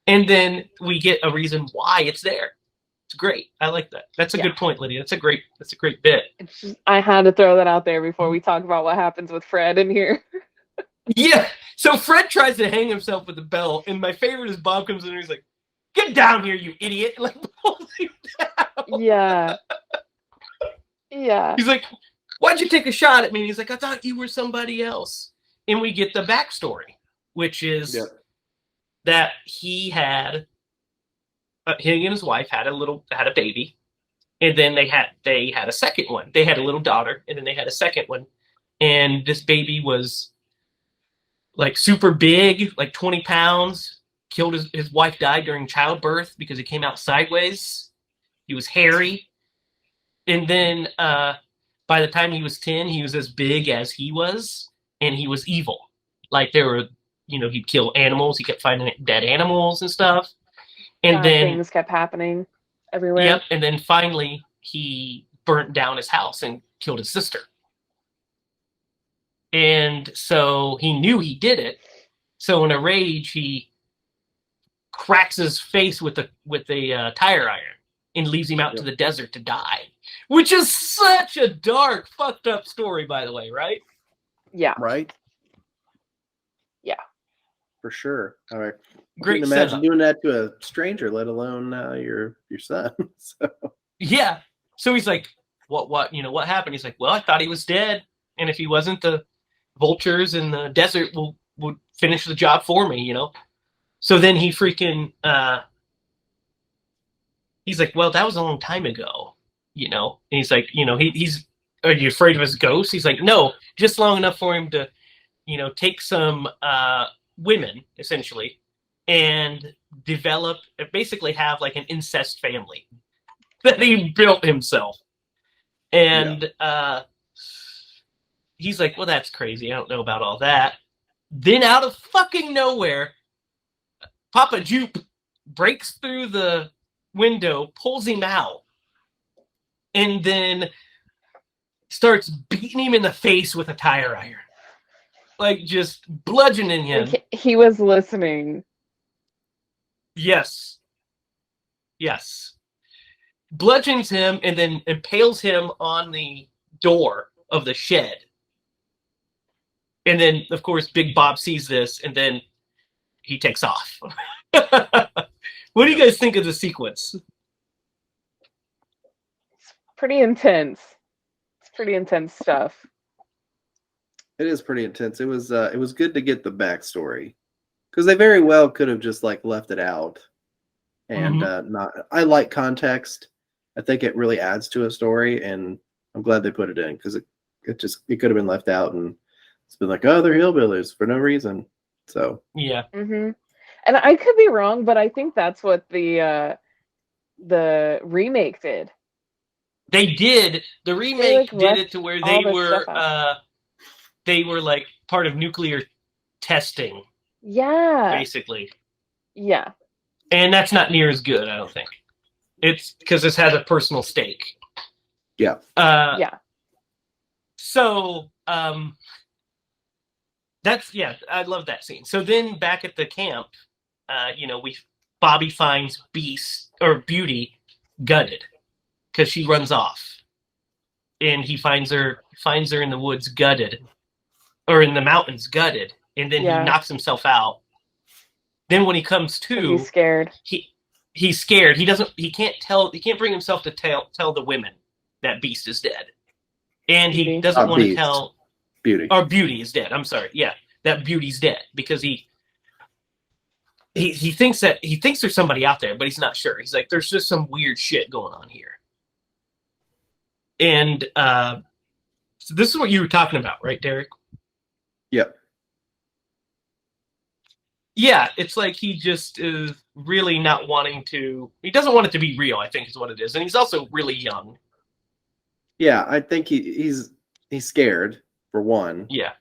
And then we get a reason why it's there. It's great. I like that. That's a good point, Lydia. That's a great bit. I had to throw that out there before we talk about what happens with Fred in here. Yeah. So Fred tries to hang himself with the bell, and my favorite is Bob comes in and he's like, "Get down here, you idiot!" Pulls him down. Yeah. Yeah. He's like, why'd you take a shot at me? And he's like, I thought you were somebody else. And we get the backstory, which is that he and his wife had a baby, and then they had a second one. They had a little daughter, and then they had a second one, and this baby was like super big, like 20 pounds. Killed his wife died during childbirth because he came out sideways. He was hairy, and then by the time he was 10, he was as big as he was, and he was evil. Like there were, he'd kill animals. He kept finding dead animals and stuff. And then things kept happening everywhere. Yep. And then finally he burnt down his house and killed his sister. And so he knew he did it. So in a rage, he cracks his face with a tire iron and leaves him out to the desert to die. Which is such a dark, fucked up story, by the way, right? Yeah. Right? Yeah. For sure. All right. Great. You can imagine doing that to a stranger, let alone your son. So. Yeah. So he's like, what happened? He's like, well, I thought he was dead. And if he wasn't, the vultures in the desert would finish the job for me, So then he freaking, he's like, well, that was a long time ago, And he's like, are you afraid of his ghost? He's like, no, just long enough for him to, take some women, essentially, and basically have like an incest family that he built himself. And he's like, well, that's crazy. I don't know about all that. Then out of fucking nowhere, Papa Jupe breaks through the window, pulls him out, and then starts beating him in the face with a tire iron. Like, just bludgeoning him. Like he was listening. Yes. Bludgeons him and then impales him on the door of the shed. And then, of course, Big Bob sees this, and then he takes off. What do you guys think of the sequence? It's pretty intense. It's pretty intense stuff. It is pretty intense. It was good to get the backstory, because they very well could have just like left it out and not. I like context. I think it really adds to a story, and I'm glad they put it in, because it could have been left out and it's been like, oh, they're hillbillies for no reason. So yeah. Mm-hmm. And I could be wrong, but I think that's what the remake did. They did. The remake did it to where they were like part of nuclear testing. Yeah. Basically. Yeah. And that's not near as good, I don't think. It's because this has a personal stake. Yeah. Yeah. So, I love that scene. So then back at the camp, Bobby finds Beauty gutted because she runs off, and he finds her in the woods gutted, or in the mountains gutted, and then he knocks himself out. Then when he comes to, he's scared. He's scared. He can't bring himself to tell the women that Beast is dead, and he doesn't want to tell Beauty. Or Beauty is dead. I'm sorry. Yeah, that Beauty's dead, because he thinks there's somebody out there, but he's not sure. He's like, there's just some weird shit going on here. And so this is what you were talking about, right, Derrick? Yep. Yeah, it's like he just is really not wanting to. He doesn't want it to be real, I think is what it is. And he's also really young. Yeah, I think he's scared, for one. Yeah.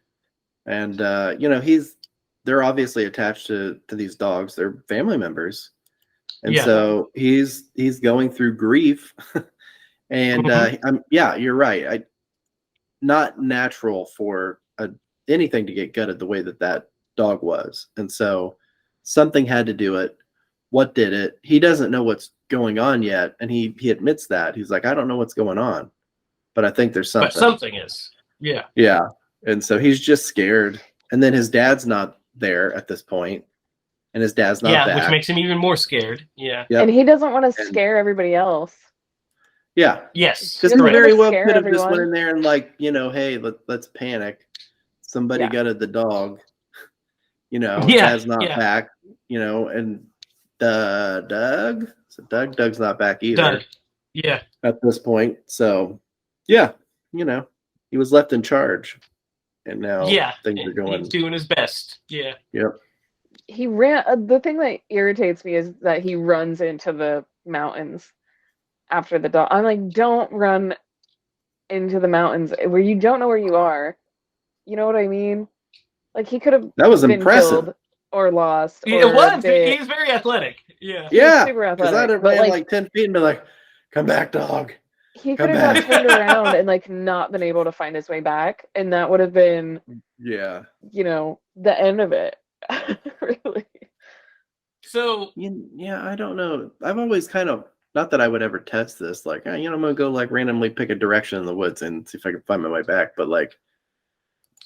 And they're obviously attached to these dogs. They're family members. And so he's going through grief. And you're right. Not natural for anything to get gutted the way that dog was. And so something had to do it. What did it? He doesn't know what's going on yet, and he admits that. He's like, I don't know what's going on, but I think there's something. But something is. Yeah. Yeah. And so he's just scared. And then his dad's not there at this point, and his dad's not back. Which makes him even more scared. Yeah. Yep. And he doesn't want to scare everybody else. Yeah. Yes. Because he Just very to well scare could have just went everyone. in there and like, hey, let's panic. Somebody gutted the dog. Dad's not back. And Doug. So Doug's not back either. Doug. Yeah. At this point. So yeah, he was left in charge. And now things are going. He's doing his best. Yeah. Yep. He ran. The thing that irritates me is that he runs into the mountains after the dog. I'm like, don't run into the mountains where you don't know where you are. You know what I mean? Like he could have That was been impressive. Killed or lost. It was. He's very athletic. Yeah. Yeah. Super athletic. Because I'd have ran like 10 feet and be like, "Come back, dog." He could have got turned around and like not been able to find his way back, and that would have been the end of it. Really. So I don't know. I've always kind of, not that I would ever test this, like I'm gonna go like randomly pick a direction in the woods and see if I can find my way back. But like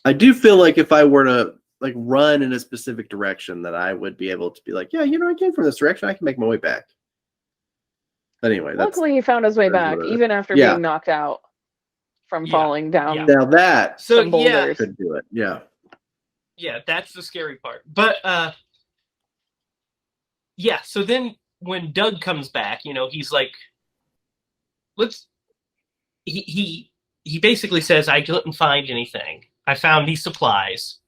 I do feel like if I were to like run in a specific direction, that I would be able to be like, I came from this direction, I can make my way back. Anyway, luckily he found his way back, even after being knocked out from falling down. Now that some boulders. could do it. Yeah. Yeah, that's the scary part. But so then when Doug comes back, he's like, he basically says, I didn't find anything. I found these supplies.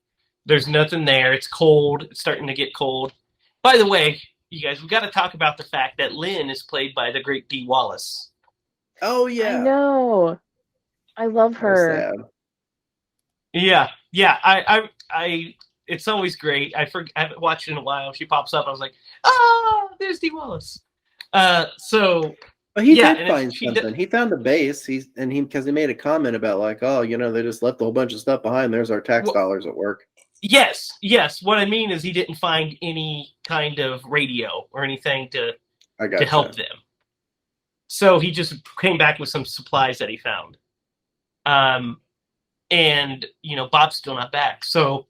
There's nothing there. It's cold. It's starting to get cold. By the way, you guys, we got to talk about the fact that Lynn is played by the great Dee Wallace. Oh yeah, I know. I love her. Yeah. I it's always great. I haven't watched it in a while. She pops up. I was like, there's Dee Wallace. So. But he did find something. He found a base. Because he made a comment about like, they just left a whole bunch of stuff behind. There's our tax dollars at work. Yes. What I mean is he didn't find any kind of radio or anything to help them. So he just came back with some supplies that he found. And Bob's still not back. So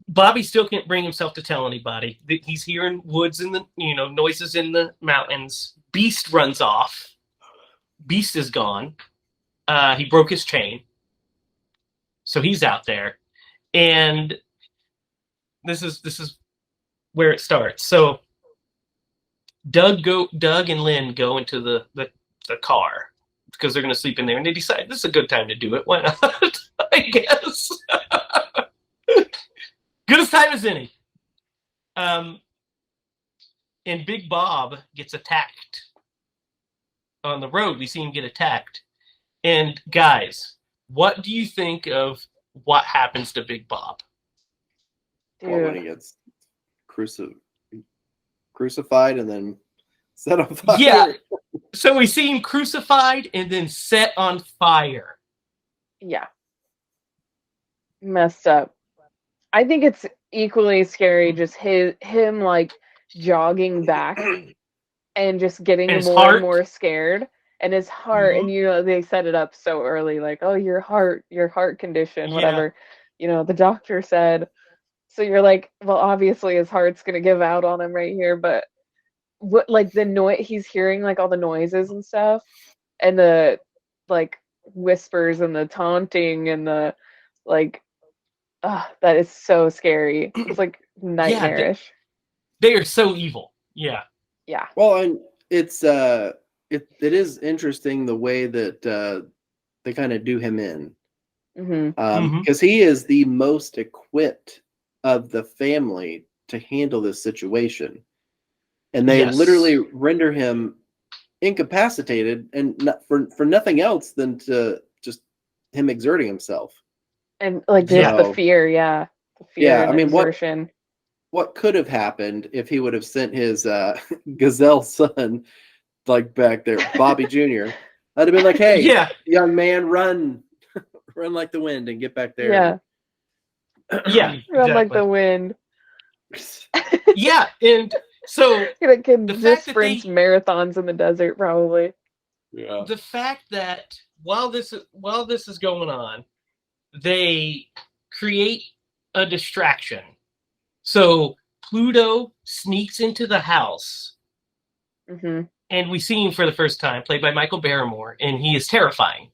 Bobby still can't bring himself to tell anybody. He's hearing woods in the noises in the mountains. Beast runs off. Beast is gone. He broke his chain. So he's out there, and this is where it starts. So Doug and Lynn go into the car because they're going to sleep in there, and they decide this is a good time to do it. Why not? I guess. Good as time as any. And Big Bob gets attacked on the road. We see him get attacked, and guys, what do you think of what happens to Big Bob? Well, when he gets crucified and then set on fire. Yeah. So we see him crucified and then set on fire. Yeah. Messed up. I think it's equally scary just him like jogging back and just getting and more scared. And his heart, and they set it up so early, like, oh, your heart condition, whatever. The doctor said. So you're like, well, obviously his heart's gonna give out on him right here, but what, like the noise he's hearing, like all the noises and stuff, and the like whispers and the taunting and the like, that is so scary. It's like nightmarish. They are so evil. Yeah. Yeah. Well, and it's it is interesting the way that they kind of do him in, because he is the most equipped of the family to handle this situation, and they literally render him incapacitated, and for nothing else than to just him exerting himself, and like just the fear, the fear. I mean, exertion. What could have happened if he would have sent his gazelle son? Like back there, Bobby Jr. I'd have been like, "Hey, young man, run like the wind and get back there." Run like the wind. And so the kid just sprints marathons in the desert, probably. Yeah. The fact that while this is going on, they create a distraction. So Pluto sneaks into the house. and we see him for the first time, played by Michael Barrymore, and he is terrifying.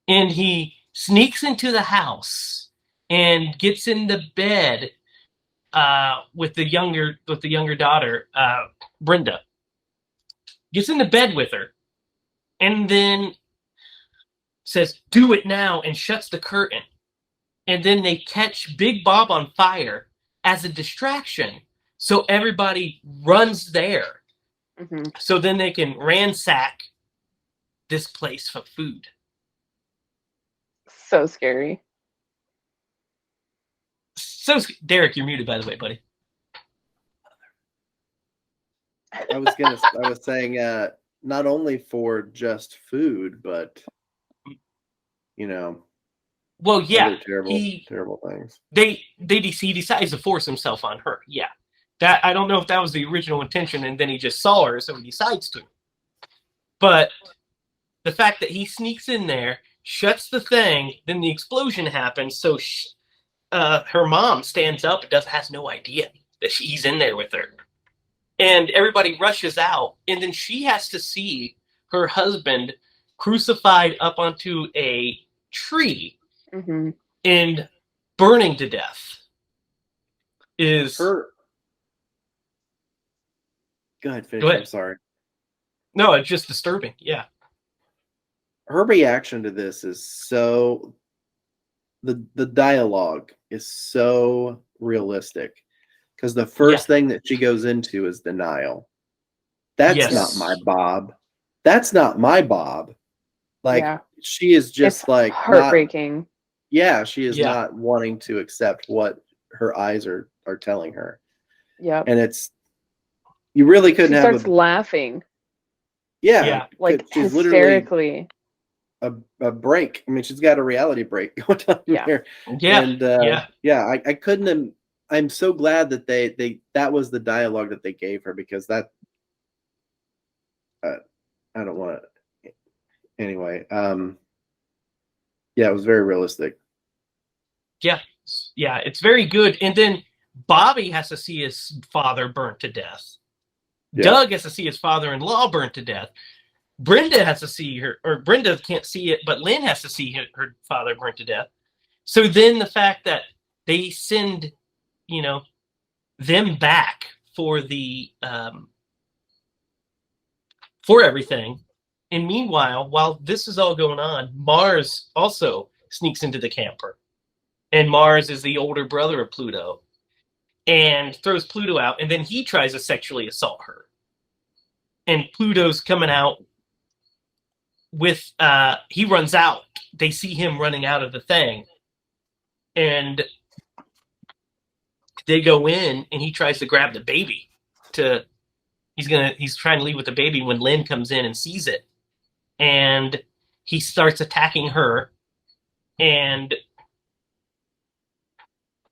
And he sneaks into the house and gets in the bed with the younger daughter, Brenda. Gets into bed with her, and then says, "Do it now," and shuts the curtain. And then they catch Big Bob on fire as a distraction, so everybody runs there. Mm-hmm. So then they can ransack this place for food. So scary. So, Derrick, you're muted, by the way, buddy. I was saying, not only for just food, but well, yeah, other terrible things. He decides to force himself on her. Yeah, that I don't know if that was the original intention, and then he just saw her, so he decides to. But the fact that he sneaks in there, shuts the thing, then the explosion happens, so her mom stands up and has no idea that he's in there with her. And everybody rushes out, and then she has to see her husband crucified up onto a tree and burning to death. Is her... Go ahead, finish. I'm sorry. No, it's just disturbing. Yeah. Her reaction to this is so... The dialogue is so realistic, because the first thing that she goes into is denial. That's not my Bob. That's not my Bob. Like, she is just it's like heartbreaking. She is not wanting to accept what her eyes are telling her. Yeah. And it's... You really couldn't she have... starts laughing. Yeah. Like, she's hysterically. A break. I mean, she's got a reality break going on here. Yeah. And I couldn't. I'm so glad that they that was the dialogue that they gave her, because that I don't want to. Anyway, it was very realistic. Yeah, it's very good. And then Bobby has to see his father burnt to death. Yeah. Doug has to see his father-in-law burnt to death. Brenda has to see her, or Brenda can't see it, but Lynn has to see her father burnt to death. So then the fact that they send, them back for the for everything, and meanwhile, while this is all going on, Mars also sneaks into the camper, and Mars is the older brother of Pluto, and throws Pluto out, and then he tries to sexually assault her, and Pluto's coming out with he runs out. They see him running out of the thing, and they go in, and he tries to grab the baby. He's trying to leave with the baby when Lynn comes in and sees it, and he starts attacking her, and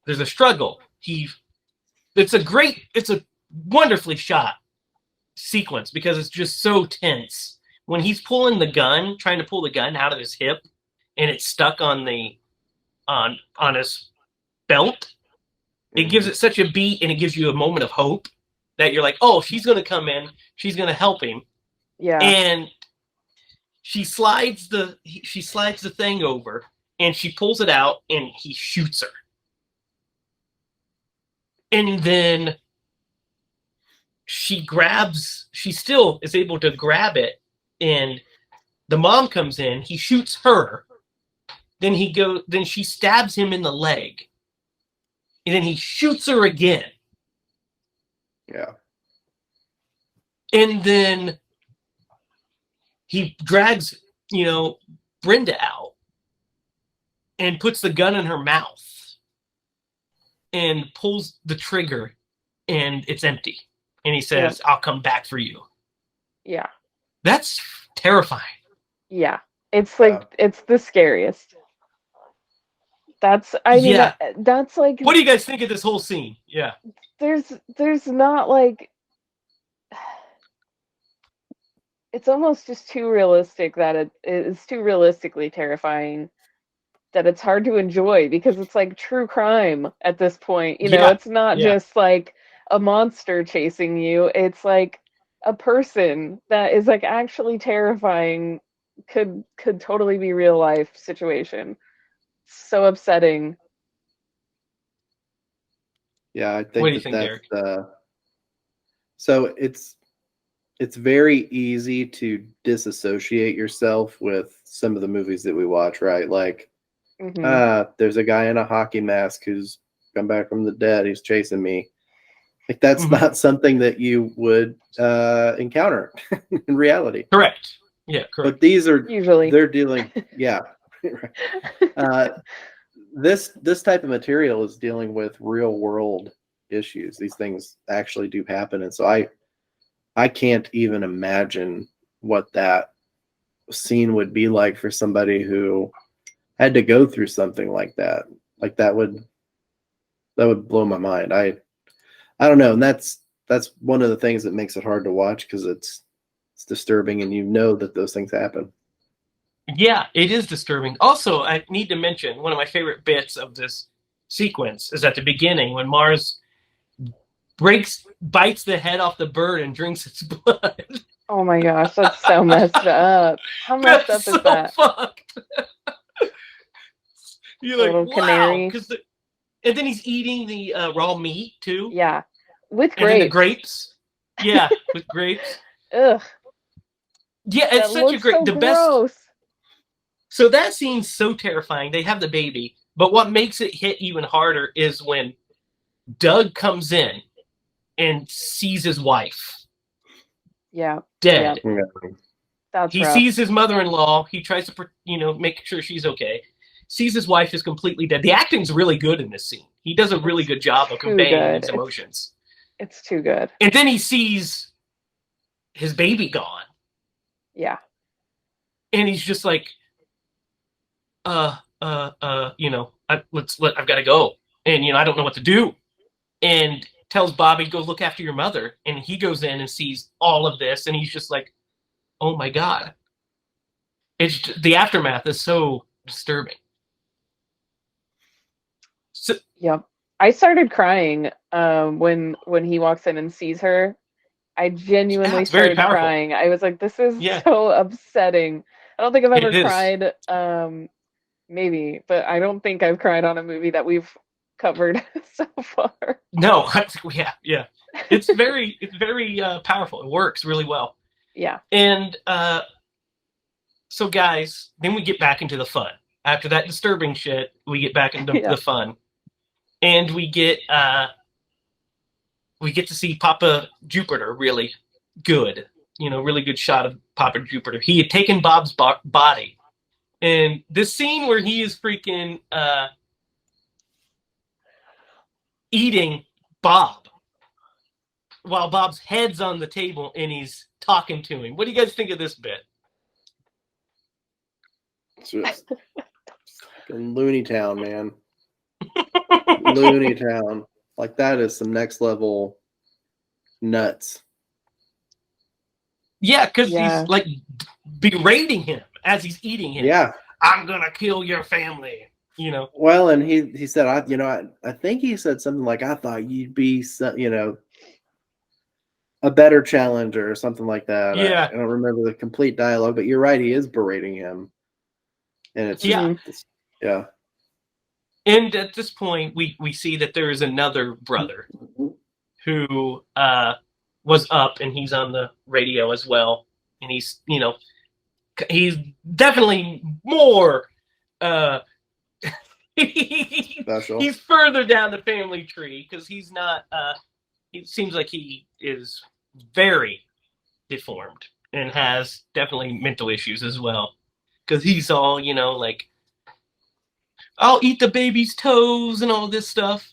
there's a struggle. It's a wonderfully shot sequence, because it's just so tense. When he's trying to pull the gun out of his hip, and it's stuck on his belt, it gives it such a beat, and it gives you a moment of hope that you're like, oh, she's going to come in, she's going to help him. Yeah. And she slides the thing over, and she pulls it out, and he shoots her. And then she still is able to grab it, and the mom comes in, he shoots her, then she stabs him in the leg, and then he shoots her again. Yeah. And then he drags, Brenda out and puts the gun in her mouth and pulls the trigger, and it's empty. And he says, I'll come back for you. Yeah. That's terrifying. Yeah. It's like, it's the scariest. That's like... What do you guys think of this whole scene? Yeah. There's not like... It's almost just too realistic that it is too realistically terrifying that it's hard to enjoy, because it's like true crime at this point. It's not just like a monster chasing you. It's like a person that is like actually terrifying could totally be real life situation. So upsetting. Yeah, I What think do you think, Derrick? So it's very easy to disassociate yourself with some of the movies that we watch, right? Like, there's a guy in a hockey mask who's come back from the dead. He's chasing me. Like, that's not something that you would encounter in reality. Correct. Yeah, correct. But these are usually they're dealing. Yeah. This type of material is dealing with real world issues. These things actually do happen, and so I can't even imagine what that scene would be like for somebody who had to go through something like that. Like that would blow my mind. I don't know, and that's one of the things that makes it hard to watch, because it's disturbing, and you know that those things happen. Yeah, it is disturbing. Also, I need to mention one of my favorite bits of this sequence is at the beginning when Mars bites the head off the bird and drinks its blood. Oh my gosh, that's so messed up. How messed up is that? Fucked. You're like, little wow, canary. And then he's eating the raw meat too. Yeah, with grapes. And then the grapes. Yeah, with grapes. Ugh. Yeah, it's such a great. So the gross. best. So that scene's so terrifying. They have the baby, but what makes it hit even harder is when Doug comes in and sees his wife. Yeah. Dead. Yeah. That's he rough. sees his mother-in-law. He tries to, make sure she's okay. Sees his wife is completely dead. The acting's really good in this scene. He does a really good job of conveying his emotions. It's too good. And then he sees his baby gone. Yeah. And he's just like, I've got to go. And, I don't know what to do. And tells Bobby, go look after your mother. And he goes in and sees all of this. And he's just like, oh my God. The aftermath is so disturbing. So, yep. I started crying when he walks in and sees her. I genuinely started crying. I was like, this is so upsetting. I don't think I've ever cried, maybe, but I don't think I've cried on a movie that we've covered so far. No, yeah. It's very powerful. It works really well. Yeah. And so guys, then we get back into the fun. After that disturbing shit, we get back into the fun. And we get to see Papa Jupiter really good. Really good shot of Papa Jupiter. He had taken Bob's body. And this scene where he is freaking eating Bob while Bob's head's on the table and he's talking to him. What do you guys think of this bit? It's just Looney Town, man. Looney Town. Like, that is some next level nuts. Yeah, because he's like berating him as he's eating him. Yeah. I'm gonna kill your family. Well, and he said, I think he said something like, I thought you'd be, a better challenger or something like that. Yeah. I don't remember the complete dialogue, but you're right. He is berating him. And it's, yeah. And at this point, we see that there is another brother who was up, and he's on the radio as well. And he's, he's definitely more special. He's further down the family tree because he's not it seems like he is very deformed and has definitely mental issues as well, because he's all, like, I'll eat the baby's toes and all this stuff.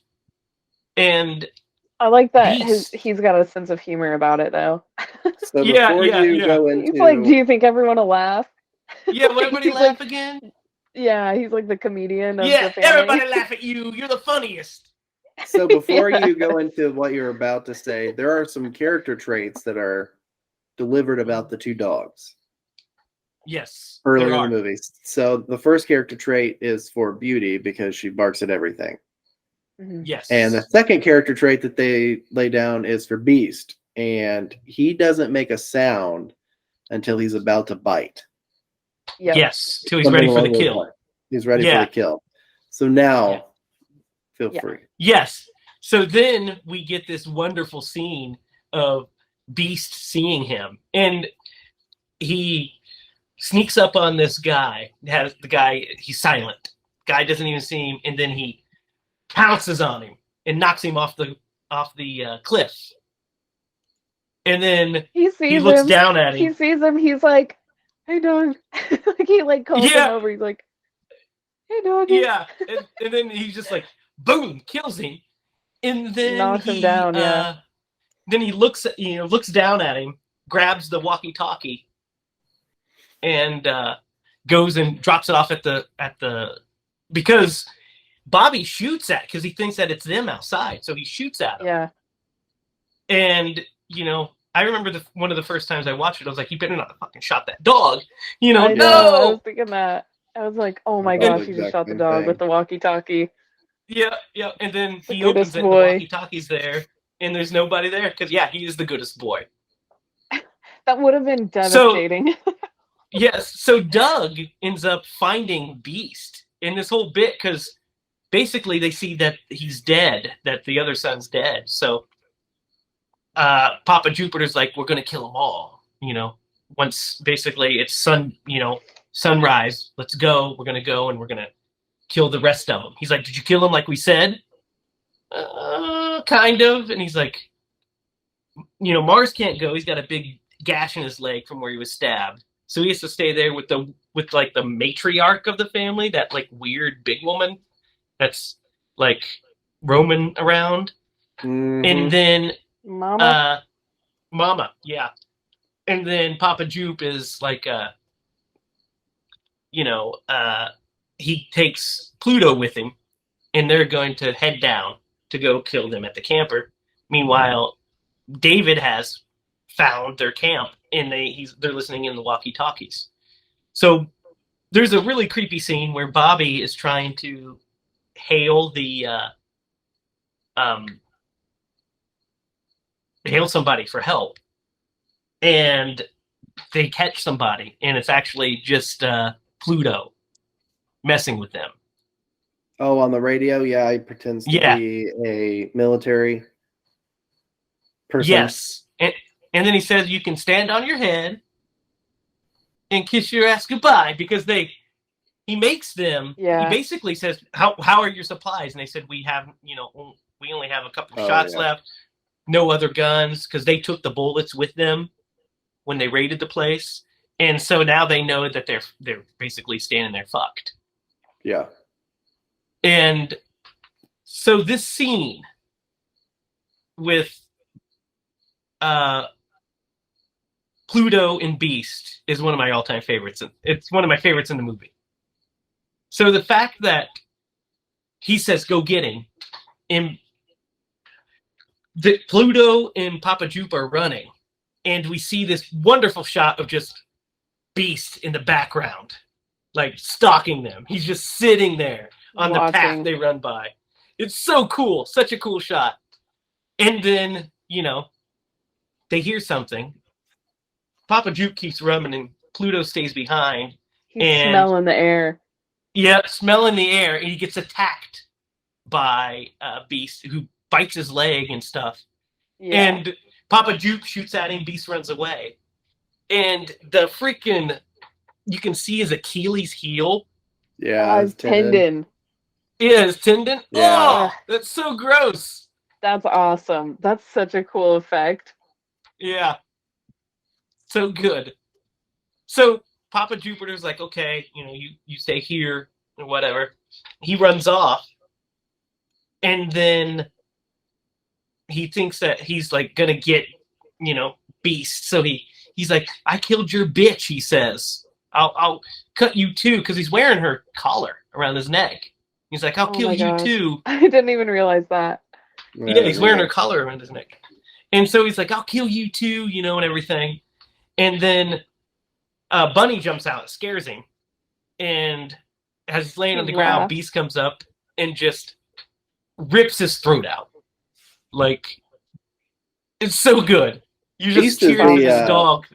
And I like that he's got a sense of humor about it, though. So before you go into... He's like, do you think everyone will laugh? Yeah, will everybody laugh like, again? Yeah, he's like the comedian of the family. Everybody laugh at you. You're the funniest. So before you go into what you're about to say, there are some character traits that are delivered about the two dogs. Yes. Early in the movies. So the first character trait is for Beauty because she barks at everything. Mm-hmm. Yes. And the second character trait that they lay down is for Beast and he doesn't make a sound until he's about to bite. Yep. Yes, till he's ready for the kill. He's ready for the kill. So now, feel free. Yes. So then we get this wonderful scene of Beast seeing him, and he sneaks up on this guy. He's silent. Guy doesn't even see him, and then he pounces on him and knocks him off the cliff. And then he looks down at him. He sees him. He's like, "Hey, dog!" Like he like calls him over. He's like, "Hey, dog!" Yeah, and then he's just like, boom, kills him, and then knocks him down. Yeah. Then he looks down at him, grabs the walkie-talkie, and goes and drops it off at the because Bobby shoots because he thinks that it's them outside, so he shoots at him. Yeah. And I remember one of the first times I watched it, I was like, "You better not have fucking shot that dog!" No. I was thinking that. I was like, "Oh my gosh, he just shot the dog with the walkie-talkie." Yeah. And then he opens it, and the walkie-talkie's there, and there's nobody there because he is the goodest boy. That would have been devastating. Yes. So Doug ends up finding Beast in this whole bit because basically they see that he's dead, that the other son's dead. So Papa Jupiter's like, we're going to kill them all. Once basically it's sunrise, let's go. We're going to go and we're going to kill the rest of them. He's like, did you kill them like we said? Kind of. And he's like, Mars can't go. He's got a big gash in his leg from where he was stabbed. So he has to stay there with the matriarch of the family, that like weird big woman that's like roaming around. Mm-hmm. And then Mama, yeah. And then Papa Jupe is like he takes Pluto with him, and they're going to head down to go kill them at the camper. Meanwhile, David has found their camp, and they're listening in the walkie-talkies. So there's a really creepy scene where Bobby is trying to hail somebody for help, and they catch somebody, and it's actually just Pluto messing with them. Oh, on the radio? Yeah, he pretends to be a military person. Yes. And then he says, you can stand on your head and kiss your ass goodbye, because he makes them, he basically says, how are your supplies? And they said, we only have a couple of shots left, no other guns, because they took the bullets with them when they raided the place. And so now they know that they're basically standing there fucked. Yeah. And so this scene with Pluto and Beast is one of my all-time favorites. It's one of my favorites in the movie. So the fact that he says, go get him, and that Pluto and Papa Jupe are running, and we see this wonderful shot of just Beast in the background, like stalking them. He's just sitting there on the path they run by. It's so cool. Such a cool shot. And then, they hear something. Papa Jupe keeps running, and Pluto stays behind. He's smelling the air. Yeah, smelling the air, and he gets attacked by Beast, who bites his leg and stuff. Yeah. And Papa Jupe shoots at him, Beast runs away. And the freaking, you can see his Achilles heel. Yeah, his tendon. Yeah, his tendon. Yeah. Oh, that's so gross. That's awesome. That's such a cool effect. Yeah. So good. So Papa Jupiter's like, okay, you stay here or whatever. He runs off. And then he thinks that he's like gonna get, Beast. So he's like, I killed your bitch, he says. I'll cut you too, because he's wearing her collar around his neck. He's like, I'll kill you too. I didn't even realize that. Yeah, he's wearing her collar around his neck. And so he's like, I'll kill you too, and everything. And then Bunny jumps out, scares him. And as he's laying on the ground, Beast comes up and just rips his throat out. Like, It's so good. You just He's the, cheer for this dog.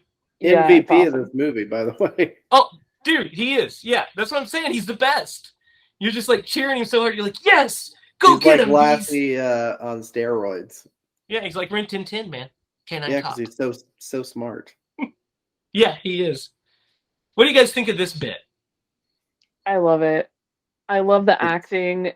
MVP awesome. of this movie, by the way. Oh, dude, he is. Yeah, that's what I'm saying. He's the best. You're just like cheering him so hard. You're like, yes, go he's get like him. Lassie on steroids. Yeah, he's like Rin Tin Tin, man. Yeah, because he's so smart. Yeah, he is. What do you guys think of this bit? I love it. I love the acting.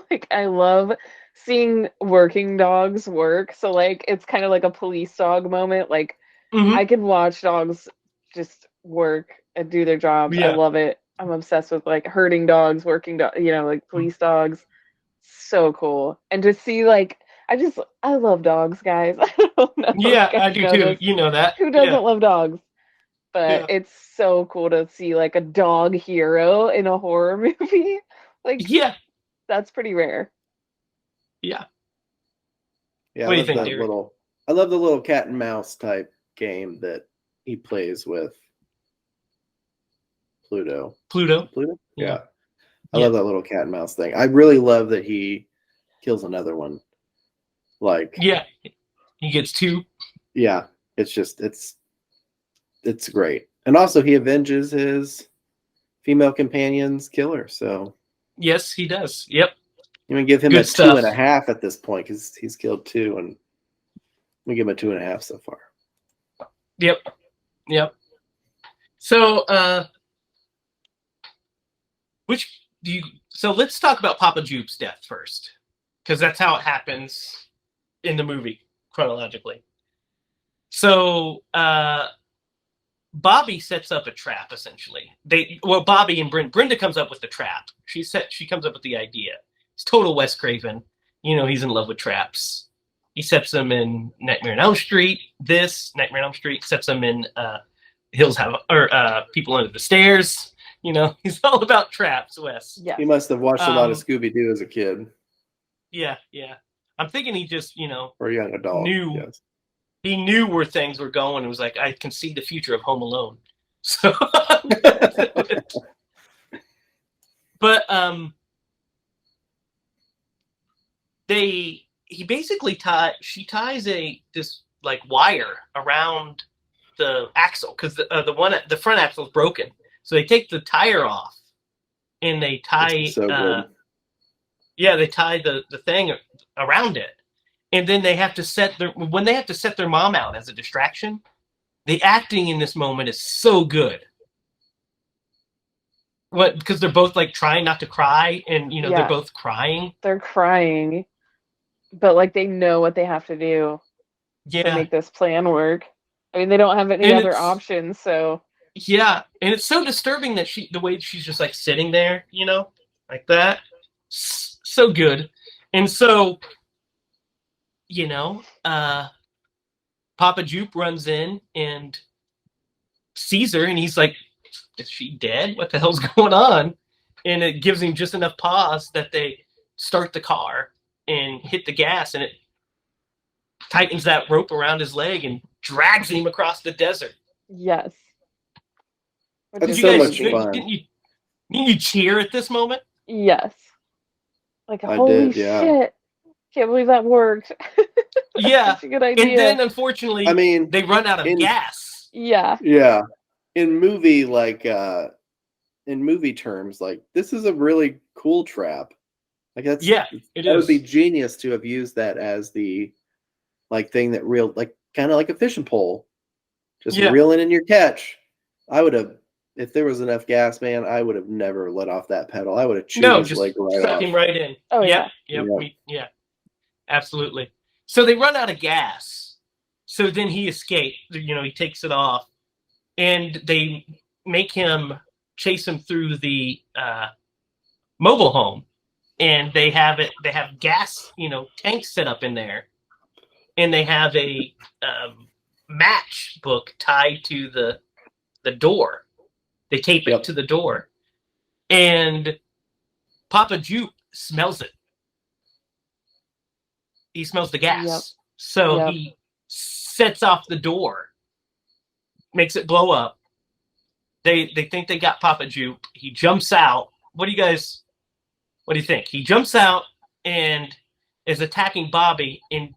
Like, I love seeing working dogs work. So, like, it's kind of like a police dog moment. Like, I could watch dogs just work and do their jobs. I love it. I'm obsessed with, like, herding dogs, working dogs, like, police dogs. So cool. And to see, like, I love dogs, guys. I don't know. Yeah, I do too. This. You know that. Who doesn't love dogs? But it's so cool to see, like, a dog hero in a horror movie. Like, that's pretty rare. Yeah. Yeah, what do you think, Derrick? I love the little cat and mouse type game that he plays with Pluto. Pluto? Yeah. I love that little cat and mouse thing. I really love that he kills another one. Like, yeah, he gets 2. Yeah, it's just it's great. And also he avenges his female companion's killer. So yes, he does. Yep. I'm gonna give him Good a stuff. 2.5 at this point because he's killed 2, and we give him a 2.5 so far. Yep. So, so let's talk about Papa Jupe's death first, because that's how it happens in the movie chronologically. So, Bobby sets up a trap essentially. Bobby and Brenda comes up with the trap. She comes up with the idea. It's total Wes Craven. He's in love with traps. He sets them in Nightmare on Elm Street. Nightmare on Elm Street sets them in Hills Have People Under the Stairs. He's all about traps, Wes. Yeah. He must have watched a lot of Scooby-Doo as a kid. Yeah. I'm thinking he just, or a young adult. He knew where things were going. It was like, I can see the future of Home Alone. So, but he basically ties this like wire around the axle, because the front axle is broken. So they take the tire off and they tie they tie the thing around it. And then they have to set their mom out as a distraction. The acting in this moment is so good. Because they're both like trying not to cry, and they're both crying. They're crying, but like they know what they have to do to make this plan work. I mean, they don't have any other options, so. Yeah, and it's so disturbing that the way she's just like sitting there, like that. So good. And so, Papa Jupe runs in and sees her, and he's like, is she dead? What the hell's going on? And it gives him just enough pause that they start the car and hit the gas, and it tightens that rope around his leg and drags him across the desert. Yes. That's so much fun. Didn't you cheer at this moment? Yes. Like, holy shit. Can't believe that worked. Yeah. Such a good idea. And then, unfortunately, they run out of gas. Yeah. Yeah. In movie terms, like, this is a really cool trap. Like, it would be genius to have used that as the thing that kind of like a fishing pole, just reeling in your catch. I would have, if there was enough gas, man, I would have never let off that pedal. I would have chewed his leg right off. Suck him right in. Oh yeah. Yeah, absolutely. So they run out of gas. So then he escapes. He takes it off, and they make him chase him through the mobile home, and they have gas, tanks set up in there, and they have a match book tied to the door. They tape it to the door, and Papa Jupe smells it. He smells the gas, so he sets off the door, makes it blow up. They think they got Papa Jupe. He jumps out. What do you think? He jumps out, and is attacking Bobby, and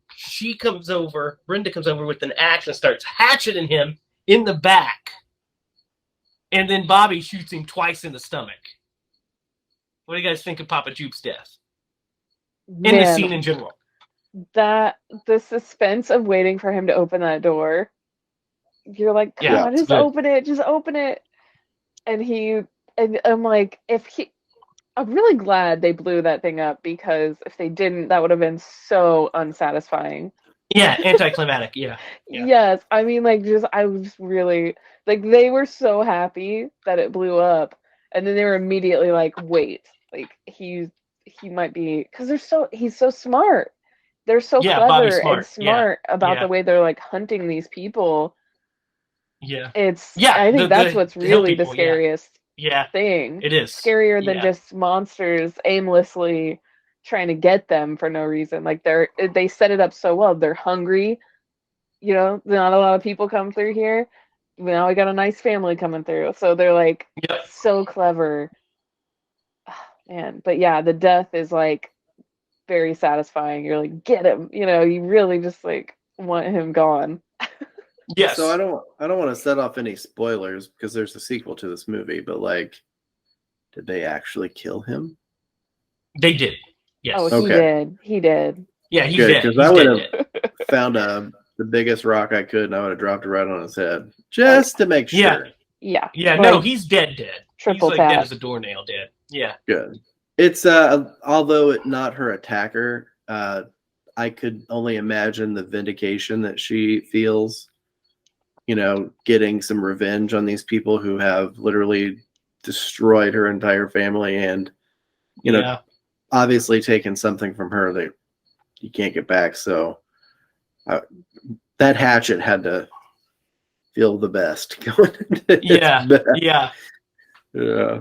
Brenda comes over with an axe and starts hatcheting him in the back. And then Bobby shoots him twice in the stomach. What do you guys think of Papa Jupe's death? In the scene in general. The suspense of waiting for him to open that door. You're like, come on, just open it. And I'm like, I'm really glad they blew that thing up, because if they didn't, that would have been so unsatisfying. Yeah, anticlimactic, yeah. Yes, I mean, I was really, they were so happy that it blew up, and then they were immediately like, wait, he might be, because he's so smart. They're so clever and smart about the way they're hunting these people. Yeah. I think that's what's really the scariest yeah. thing. It is. Scarier than just monsters aimlessly trying to get them for no reason. They set it up so well. They're hungry. Not a lot of people come through here. Now we got a nice family coming through. So they're so clever. Man, but yeah, the death is very satisfying. You're like, get him. You really just want him gone. Yes. So I don't want to set off any spoilers, because there's a sequel to this movie, but did they actually kill him? They did. Yes. Oh, he did. Yeah, he's dead. Because I would have found the biggest rock I could, and I would have dropped it right on his head, just to make sure. Yeah. Yeah. No, he's dead. Triple he's tap. Dead as a doornail. Dead. Yeah. Good. It's although not her attacker, I could only imagine the vindication that she feels. Getting some revenge on these people who have literally destroyed her entire family, and obviously taken something from her that you can't get back. So that hatchet had to feel the best going into yeah.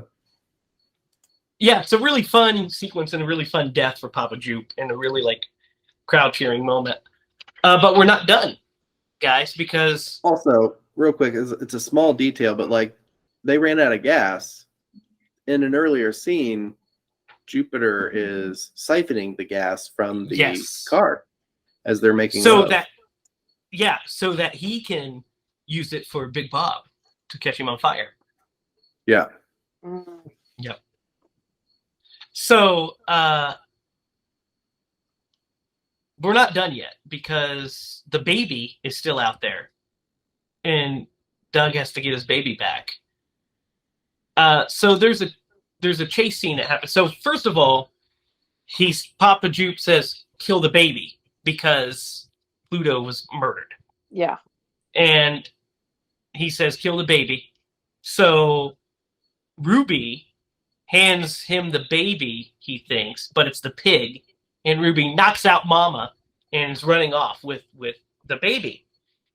It's a really fun sequence and a really fun death for Papa Jupe, and a really crowd cheering moment. But we're not done, guys, because also, real quick, it's a small detail, but they ran out of gas. In an earlier scene, Jupiter is siphoning the gas from the car as they're making love. So that he can use it for Big Bob to catch him on fire. Yeah. Yep. So we're not done yet, because the baby is still out there, and Doug has to get his baby back. So there's a chase scene that happens. So first of all, Papa Jupe says, kill the baby, because Pluto was murdered. Yeah. And he says, kill the baby. So Ruby hands him the baby, he thinks, but it's the pig. And Ruby knocks out Mama and is running off with the baby.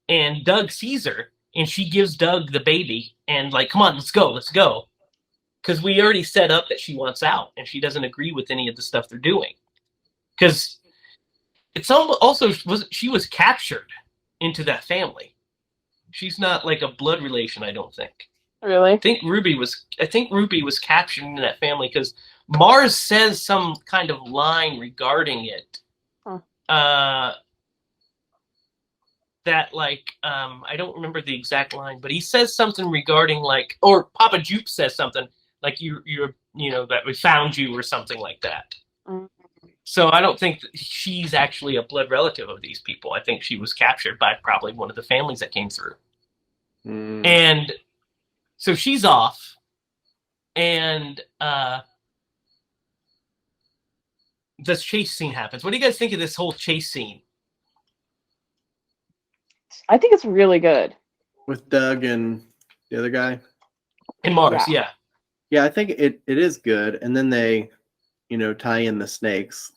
And Doug sees her, and she gives Doug the baby and come on, let's go. Because we already set up that she wants out, and she doesn't agree with any of the stuff they're doing. Because it's also she was captured into that family. She's not a blood relation, I don't think. Really? I think Ruby was captured into that family, because Mars says some kind of line regarding it. Huh. That I don't remember the exact line, but he says something regarding or Papa Jupe says something you're that we found you, or something like that. So I don't think that she's actually a blood relative of these people. I think she was captured by probably one of the families that came through. And so she's off, and this chase scene happens. What do you guys think of this whole chase scene? I think it's really good. With Doug and the other guy? And Mars, yeah. Yeah, I think it is good. And then they, tie in the snakes.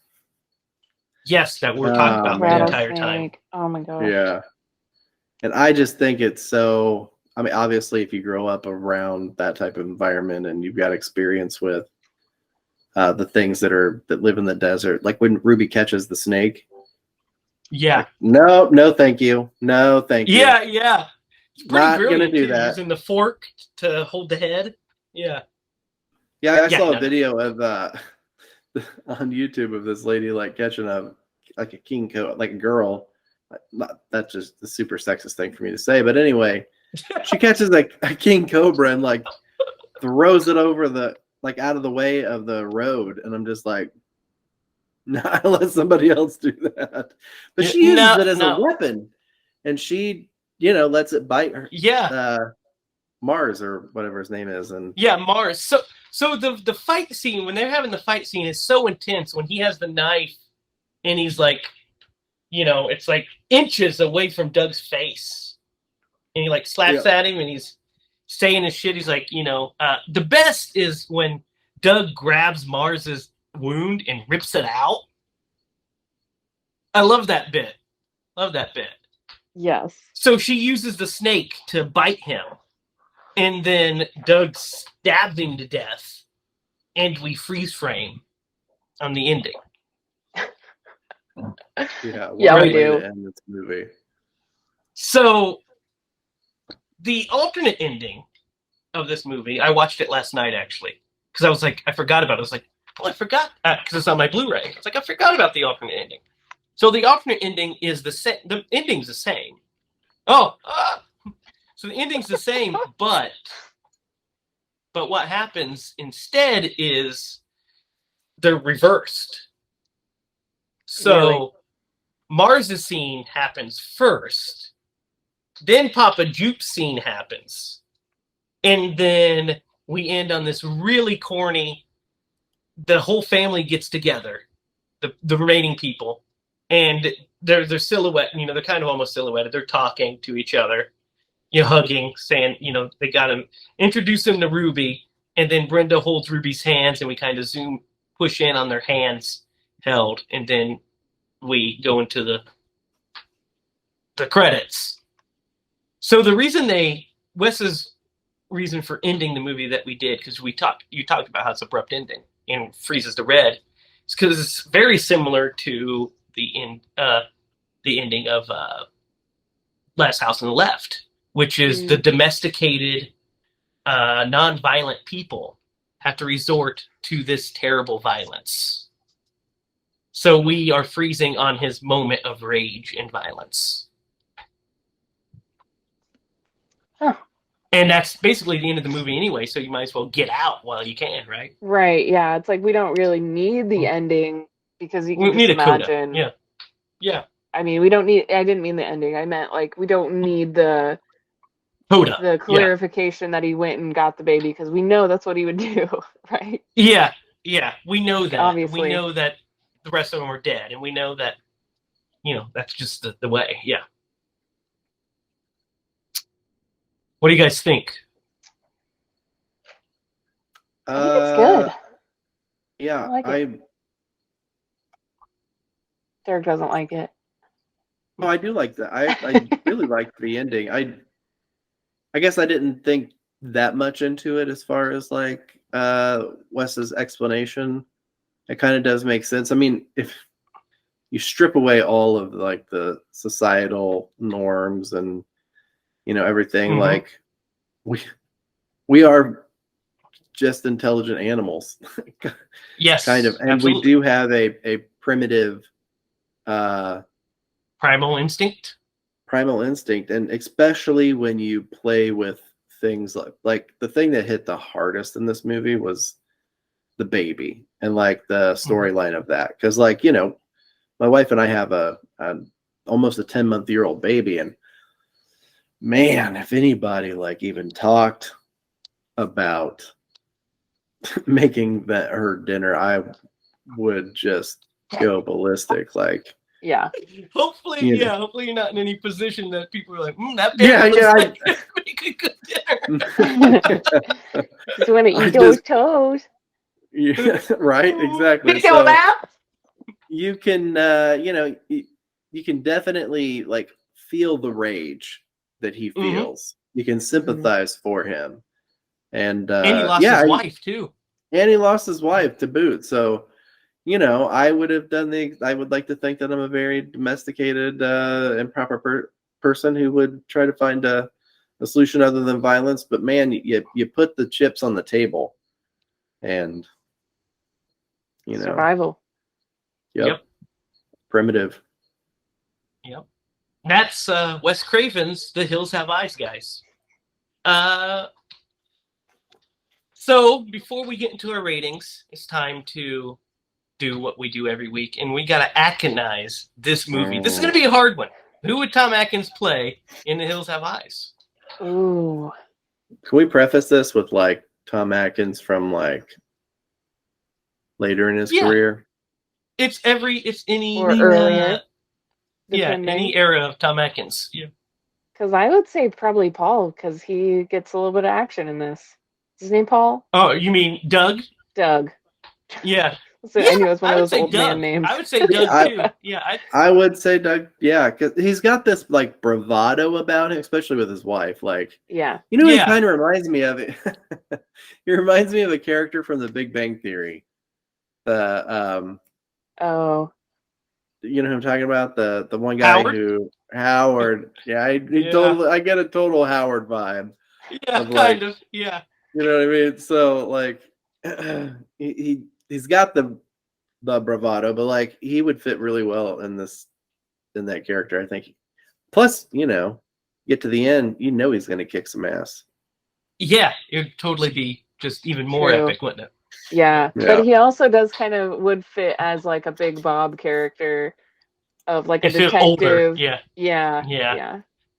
Yes, that we're talking about the entire time. Oh my god. Yeah. And I just think it's so, obviously if you grow up around that type of environment and you've got experience with the things that live in the desert, like when Ruby catches the snake. Yeah. No, thank you. No, thank you. Yeah. It's not gonna do that. Using the fork to hold the head. Yeah. Yeah, I saw a video of on YouTube of this lady catching a like a king cobra, like a girl. That's just the super sexist thing for me to say, but anyway, she catches a king cobra and like throws it over the like out of the way of the road, and I'm just like, nah, let somebody else do that. But she uses it as a weapon, and she, lets it bite her. Yeah. Mars or whatever his name is, and yeah, Mars. So the fight scene, when they're having the fight scene, is so intense. When he has the knife and he's like, it's like inches away from Doug's face, and he like slaps at him, and he's saying his shit. He's like, the best is when Doug grabs Mars's wound and rips it out. I love that bit. Yes. So she uses the snake to bite him. And then Doug stabs him to death, and we freeze frame on the ending. Yeah, we do. End this movie. So the alternate ending of this movie, I watched it last night actually, because I was like, I forgot about it. I was like, I forgot because it's on my Blu-ray. It's like I forgot about the alternate ending. So the alternate ending is the same. The ending's the same. So the ending's the same, but what happens instead is they're reversed. So Really? Mars's scene happens first, then Papa Jupe's scene happens, and then we end on this really corny, the whole family gets together, the remaining people, and they're silhouette, they're kind of almost silhouetted. They're talking to each other. Hugging, saying, they got him, introduce him to Ruby, and then Brenda holds Ruby's hands, and we kind of push in on their hands held, and then we go into the credits. So the reason Wes's reason for ending the movie that we did, because you talked about how it's abrupt ending and freezes to red, is because it's very similar to the ending of Last House on the Left, which is the domesticated, non-violent people have to resort to this terrible violence. So we are freezing on his moment of rage and violence. Huh. And that's basically the end of the movie anyway, so you might as well get out while you can, right? Right, yeah. It's like we don't really need the ending because you can just imagine. Yeah. Yeah. I mean, we don't need, I didn't mean the ending. I meant like we don't need the clarification that he went and got the baby, because we know that's what he would do, right? Yeah, we know that. Obviously. We know that the rest of them are dead, and we know that, that's just the way. Yeah. What do you guys think? I think it's good. Yeah, I like it. Derrick doesn't like it. No, I do like that. I really liked the ending. I guess I didn't think that much into it as far as like Wes's explanation. It kind of does make sense. I mean, if you strip away all of like the societal norms and everything, like we are just intelligent animals. Yes, kind of, and absolutely. we do have a primitive primal instinct, and especially when you play with things like the thing that hit the hardest in this movie was the baby and like the storyline of that, because like my wife and I have a almost a 10-month-old baby, and man, if anybody like even talked about making her dinner, I would just go ballistic. Like, yeah. Hopefully you're not in any position that people are like, that baby make a good dinner. Just want to eat those toes. Yeah, right, exactly. So you can you can definitely like feel the rage that he feels. You can sympathize for him. And he lost his wife too. And he lost his wife to boot. So, I would have done I would like to think that I'm a very domesticated and proper person who would try to find a solution other than violence. But man, you put the chips on the table, and survival. Yep. primitive. Yep. That's Wes Craven's The Hills Have Eyes, guys. So before we get into our ratings, it's time to do what we do every week, and we gotta Atkinize this movie. This is gonna be a hard one. Who would Tom Atkins play in The Hills Have Eyes? Ooh. Can we preface this with like Tom Atkins from like later in his career? It's any Or earlier. Any era of Tom Atkins. Yeah. Because I would say probably Paul, because he gets a little bit of action in this. Is his name Paul? Oh, you mean Doug? Doug. Yeah. So I knew it was one of those old man names. I would say Doug too. Yeah, I would say Doug. Yeah, because he's got this like bravado about him, especially with his wife. Like, yeah, you know, he kind of reminds me of it. He reminds me of a character from The Big Bang Theory. Oh. You know who I'm talking about? The one guy Howard. Yeah, I get a total Howard vibe. Yeah, kind of. Yeah. You know what I mean? So like, he's got the bravado, but like he would fit really well in that character, I think. Plus, you know, get to the end, you know he's gonna kick some ass. Yeah, it would totally be just even more epic, wouldn't it? Yeah, but he also would fit as like a Big Bob character of like a detective. Older. Yeah.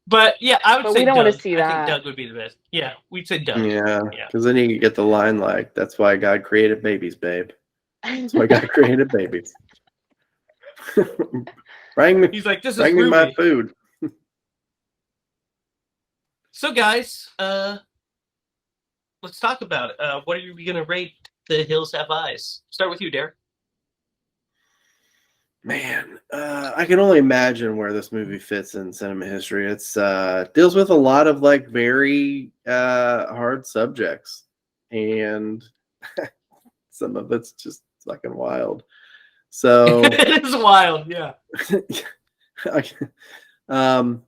But yeah, I would say we don't Doug. want to see that. I think Doug would be the best. Yeah, we'd say Doug. Yeah, because then you can get the line like, "That's why God created babies, babe. That's why God created babies." He's like, "This is bring me my food." So, guys, let's talk about it. What are we gonna rate The Hills Have Eyes? Start with you, Derrick. Man, I can only imagine where this movie fits in cinema history. It's deals with a lot of like very hard subjects, and some of it's just fucking wild. So it is wild, yeah. I'm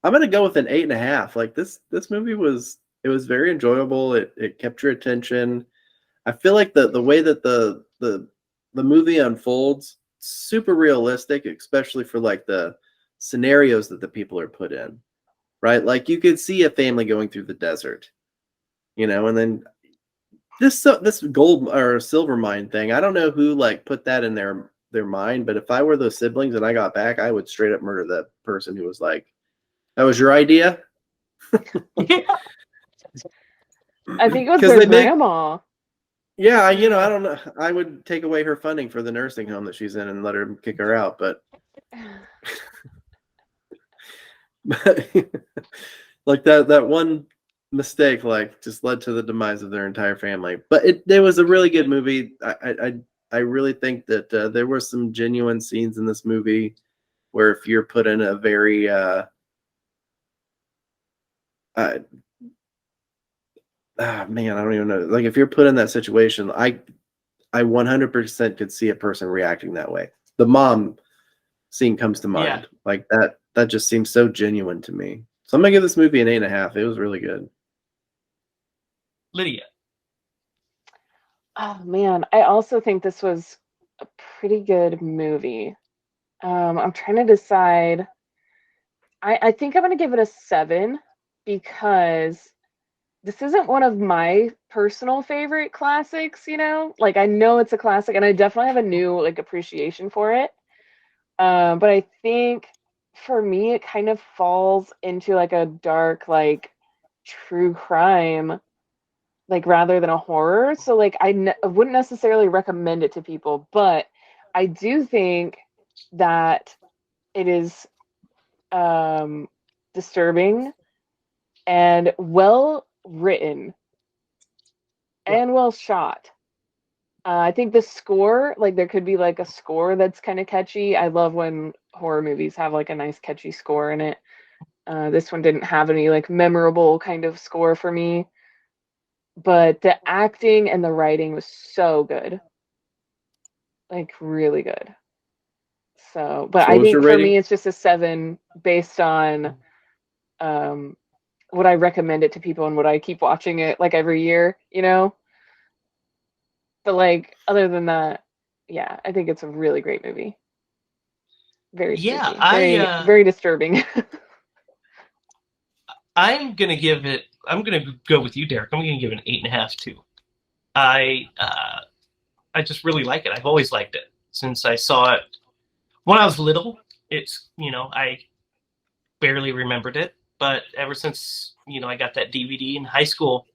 gonna go with an 8.5. Like this movie was very enjoyable. It kept your attention. I feel like the way that the movie unfolds, super realistic, especially for like the scenarios that the people are put in, right? Like you could see a family going through the desert, you know, and then this gold or silver mine thing. I don't know who like put that in their mind, but if I were those siblings and I got back, I would straight up murder that person who was like, "That was your idea." I think it was their grandma. Yeah, you know, I don't know. I would take away her funding for the nursing home that she's in and let her kick her out, but like that one mistake like just led to the demise of their entire family. But it was a really good movie. I really think that there were some genuine scenes in this movie where if you're put in a very man, I don't even know. Like if you're put in that situation, I 100% could see a person reacting that way. The mom scene comes to mind. Yeah. Like that just seems so genuine to me. So I'm gonna give this movie an 8.5. It was really good. Lydia. Oh man, I also think this was a pretty good movie. I'm trying to decide. I think I'm gonna give it a 7 because this isn't one of my personal favorite classics, you know? Like I know it's a classic and I definitely have a new like appreciation for it. But I think for me it kind of falls into like a dark like true crime like rather than a horror. So like I wouldn't necessarily recommend it to people, but I do think that it is disturbing and well written and well shot. I think the score, like there could be like a score that's kind of catchy. I love when horror movies have like a nice catchy score in it. This one didn't have any like memorable kind of score for me, but the acting and the writing was so good, like really good. So, but I think for me it's just a 7 based on would I recommend it to people and would I keep watching it like every year, you know? But like other than that, yeah, I think it's a really great movie. Very spooky. Yeah, very disturbing. I'm gonna go with you, Derek. I'm gonna give it an 8.5 too. I just really like it. I've always liked it since I saw it when I was little. It's I barely remembered it, but ever since I got that DVD in high school,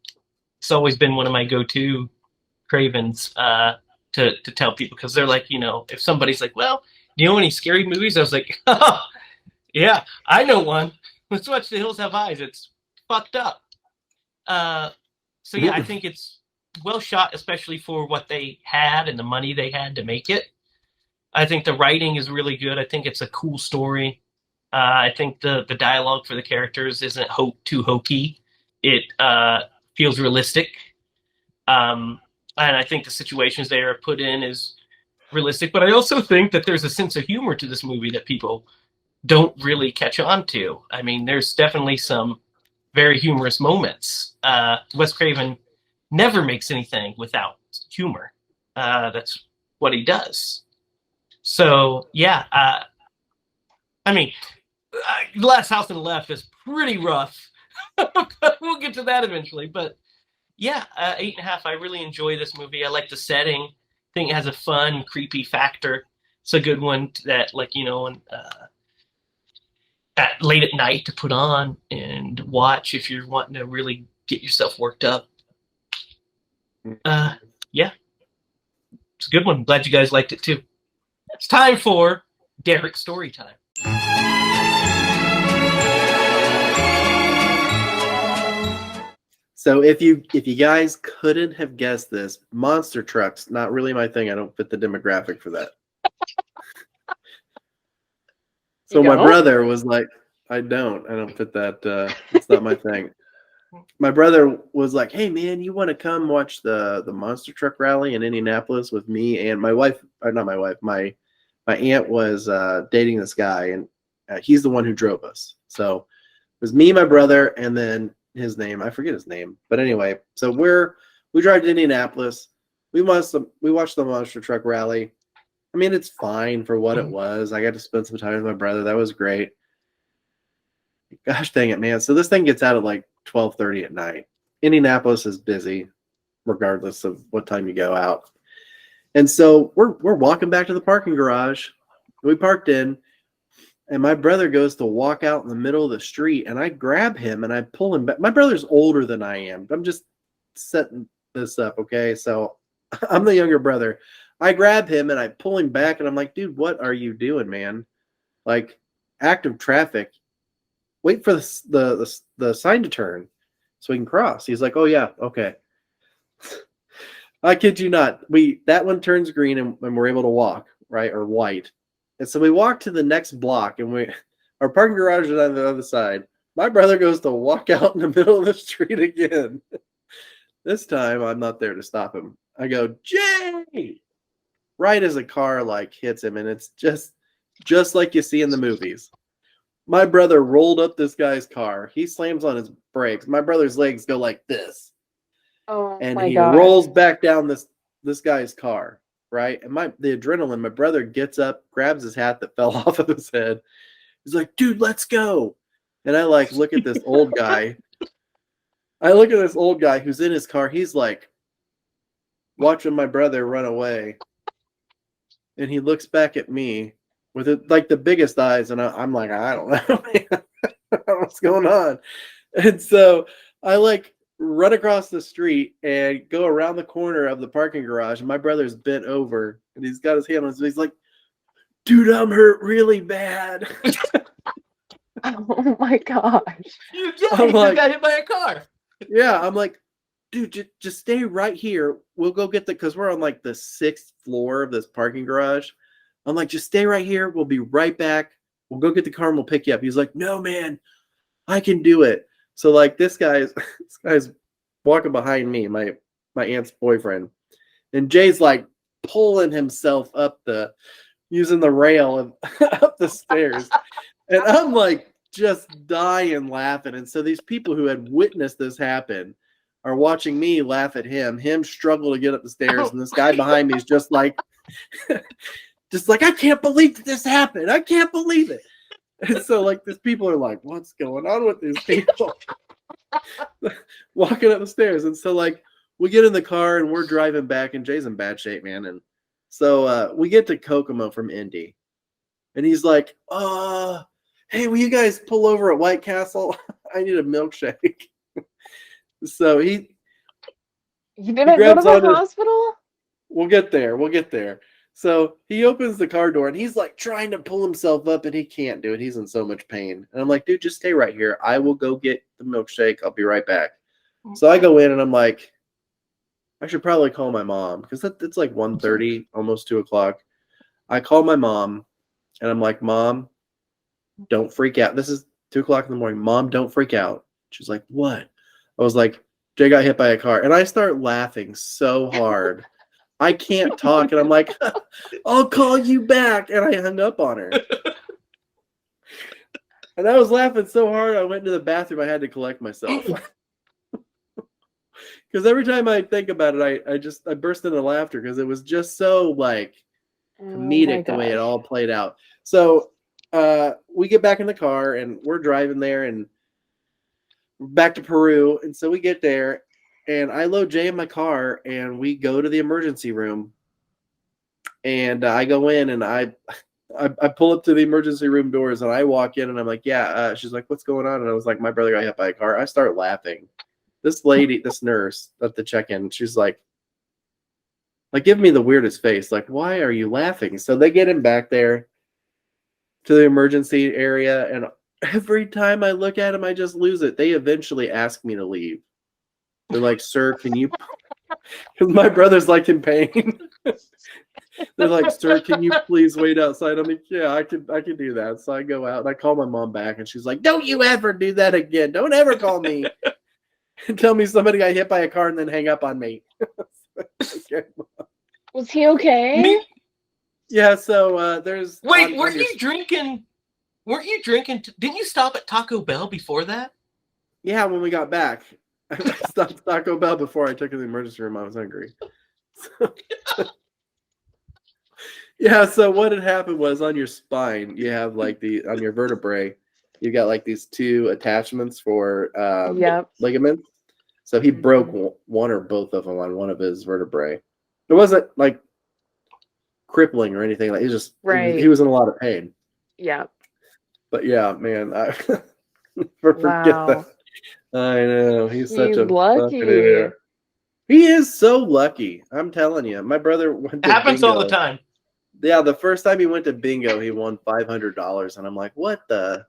it's always been one of my go-to Cravens to tell people, because they're like, if somebody's like, well, do you know any scary movies? I was like, oh, yeah, I know one. Let's watch The Hills Have Eyes. It's fucked up. So yeah, I think it's well shot, especially for what they had and the money they had to make it. I think the writing is really good. I think it's a cool story. I think the dialogue for the characters isn't too hokey. It feels realistic. And I think the situations they are put in is realistic. But I also think that there's a sense of humor to this movie that people don't really catch on to. I mean, there's definitely some very humorous moments. Wes Craven never makes anything without humor. That's what he does. So, yeah. I mean, Last House on the Left is pretty rough. We'll get to that eventually. But yeah, 8.5. I really enjoy this movie. I like the setting. I think it has a fun, creepy factor. It's a good one that, like, late at night to put on and watch if you're wanting to really get yourself worked up. Yeah, it's a good one. Glad you guys liked it too. It's time for Derrick story time. So if you guys couldn't have guessed this, monster trucks, not really my thing. I don't fit the demographic for that. So my brother was like, I don't fit that. It's not my thing. My brother was like, hey man, you want to come watch the monster truck rally in Indianapolis with me and my wife, or not my wife, my aunt was dating this guy, and he's the one who drove us. So it was me, my brother, and then his name, I forget his name, but anyway, so we drive to Indianapolis. We watched the monster truck rally. I mean, it's fine for what it was. I got to spend some time with my brother. That was great. Gosh dang it, man. So this thing gets out at like 12:30 at night. Indianapolis is busy regardless of what time you go out. And so we're walking back to the parking garage. We parked in, and my brother goes to walk out in the middle of the street, and I grab him and I pull him back. My brother's older than I am. I'm just setting this up, okay? So I'm the younger brother. I grab him and I pull him back, and I'm like, dude, what are you doing, man? Like, active traffic. Wait for the sign to turn so we can cross. He's like, oh yeah, okay. I kid you not. That one turns green and we're able to walk, right? Or white. And so we walk to the next block, and our parking garage is on the other side. My brother goes to walk out in the middle of the street again. This time I'm not there to stop him. I go, Jay! Right as a car like hits him, and it's just like you see in the movies. My brother rolled up this guy's car. He slams on his brakes. My brother's legs go like this. Oh, and my he God. rolls back down this guy's car, right? And the adrenaline, my brother gets up, grabs his hat that fell off of his head. He's like, dude, let's go. And I look at this old guy. I look at this old guy who's in his car. He's like watching my brother run away. And he looks back at me with the biggest eyes. And I'm like, I don't know, man. What's going on? And so I run across the street and go around the corner of the parking garage. And my brother's bent over and he's got his hand on his face. He's like, dude, I'm hurt really bad. Oh my gosh. You got hit by a car. Yeah, I'm like, dude, just stay right here. We'll go get because we're on the 6th floor of this parking garage. I'm like, just stay right here. We'll be right back. We'll go get the car and we'll pick you up. He's like, no, man, I can do it. So this guy's walking behind me, my aunt's boyfriend, and Jay's pulling himself up using the rail and up the stairs, and I'm just dying laughing. And so these people who had witnessed this happen are watching me laugh at him struggle to get up the stairs, and this guy behind me is just like, just like, I can't believe that this happened. I can't believe it. And so like these people are like, what's going on with these people? Walking up the stairs. And so like we get in the car and we're driving back, and Jay's in bad shape, man. And so we get to Kokomo from Indy, and he's like, hey, will you guys pull over at White Castle? I need a milkshake. So you didn't go to the hospital? We'll get there. So he opens the car door and he's like trying to pull himself up, and he can't do it. He's in so much pain. And I'm like, dude, just stay right here. I will go get the milkshake. I'll be right back. So I go in and I'm like, I should probably call my mom, because it's like 1:30, almost 2 o'clock. I call my mom and I'm like, Mom, don't freak out. This is 2 o'clock in the morning. Mom, don't freak out. She's like, what? I was like, Jay got hit by a car. And I start laughing so hard. I can't talk. And I'm like, I'll call you back. And I hung up on her. And I was laughing so hard, I went to the bathroom. I had to collect myself. Because every time I think about it, I burst into laughter, because it was just so like comedic the way it all played out. So we get back in the car and we're driving there and back to Peru. And so we get there and I load Jay in my car and we go to the emergency room, and I go in and I pull up to the emergency room doors and I walk in and I'm like, yeah. She's like, what's going on? And I was like, my brother got hit by a car. I start laughing. This lady, this nurse at the check-in, she's like, give me the weirdest face. Like, why are you laughing? So they get him back there to the emergency area, and every time I look at him, I just lose it. They eventually ask me to leave. They're like, sir, can you, because my brother's like in pain. They're like, sir, can you please wait outside? I'm like, yeah, I can do that. So I go out and I call my mom back, and she's like, don't you ever do that again. Don't ever call me and tell me somebody got hit by a car and then hang up on me. Was he okay? Yeah, so there's... Wait, weren't you drinking? Didn't you stop at Taco Bell before that? Yeah, when we got back. I stopped at Taco Bell before I took her to the emergency room. I was hungry. Yeah, so what had happened was, on your spine, you have like on your vertebrae, you got like these two attachments for ligaments. So he broke one or both of them on one of his vertebrae. It wasn't like crippling or anything. Like, he just he was in a lot of pain. Yeah. But yeah, man, I forget that. I know, he's such a lucky. idiot. He is so lucky. I'm telling you, my brother went to happens bingo. all the time. Yeah, the first time he went to bingo, he won $500, and I'm like, what the?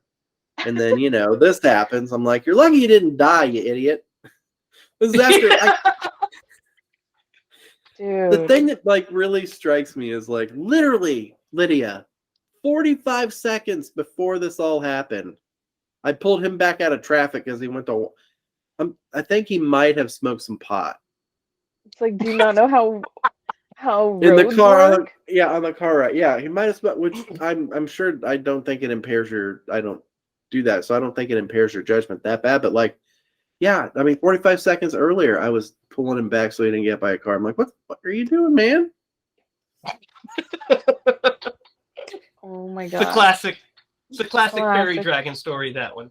And then this happens. I'm like, you're lucky you didn't die, you idiot. This is after. Dude. The thing that like really strikes me is like literally, Lydia, 45 seconds before this all happened, I pulled him back out of traffic because he went to. I think he might have smoked some pot. It's like, do you not know how in the car? work? On the car ride. Yeah, he might have smoked. Which I'm sure. I don't think it impairs your. I don't do that, so I don't think it impairs your judgment that bad. But like, yeah, I mean, 45 seconds earlier, I was pulling him back so he didn't get by a car. I'm like, what the fuck are you doing, man? Oh my god! It's a classic fairy dragon story. That one.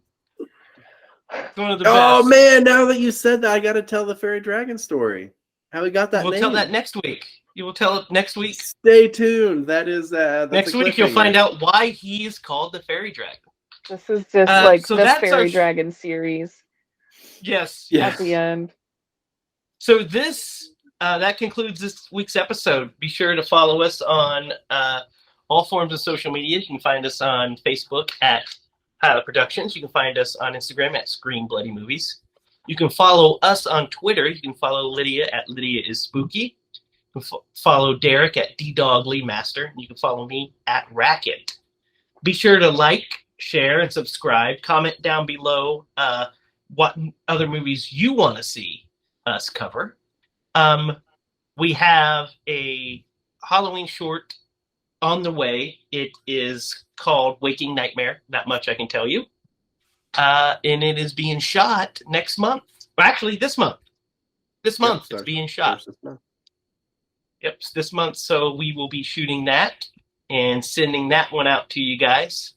It's one of the Oh best. Man! Now that you said that, I got to tell the fairy dragon story. How we got that? We'll tell that next week. You will tell it next week. Stay tuned. That is next week. You'll find out why he is called the fairy dragon. This is just like the fairy dragon series. Yes. At the end. So this that concludes this week's episode. Be sure to follow us on all forms of social media. You can find us on Facebook at HiLa Productions. You can find us on Instagram at Scream Bloody Movies. You can follow us on Twitter. You can follow Lydia at Lydia is Spooky. You can follow Derrick at DDogLeeMaster. You can follow me at Racket. Be sure to like, share, and subscribe. Comment down below what other movies you want to see us cover. We have a Halloween short on the way. It is called Waking Nightmare. Not much I can tell you. And it is being shot next month. Well, actually, this month. This month it's being shot. Yep, this month. So we will be shooting that. and sending that one out to you guys.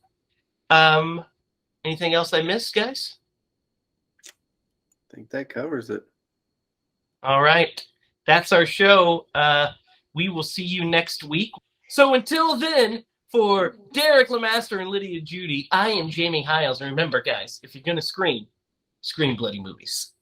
Anything else I missed, guys? I think that covers it. All right. That's our show. We will see you next week. So until then, for Derrick Lemaster and Lydia Judy, I am Jamie Hiles. And remember, guys, if you're going to scream bloody movies.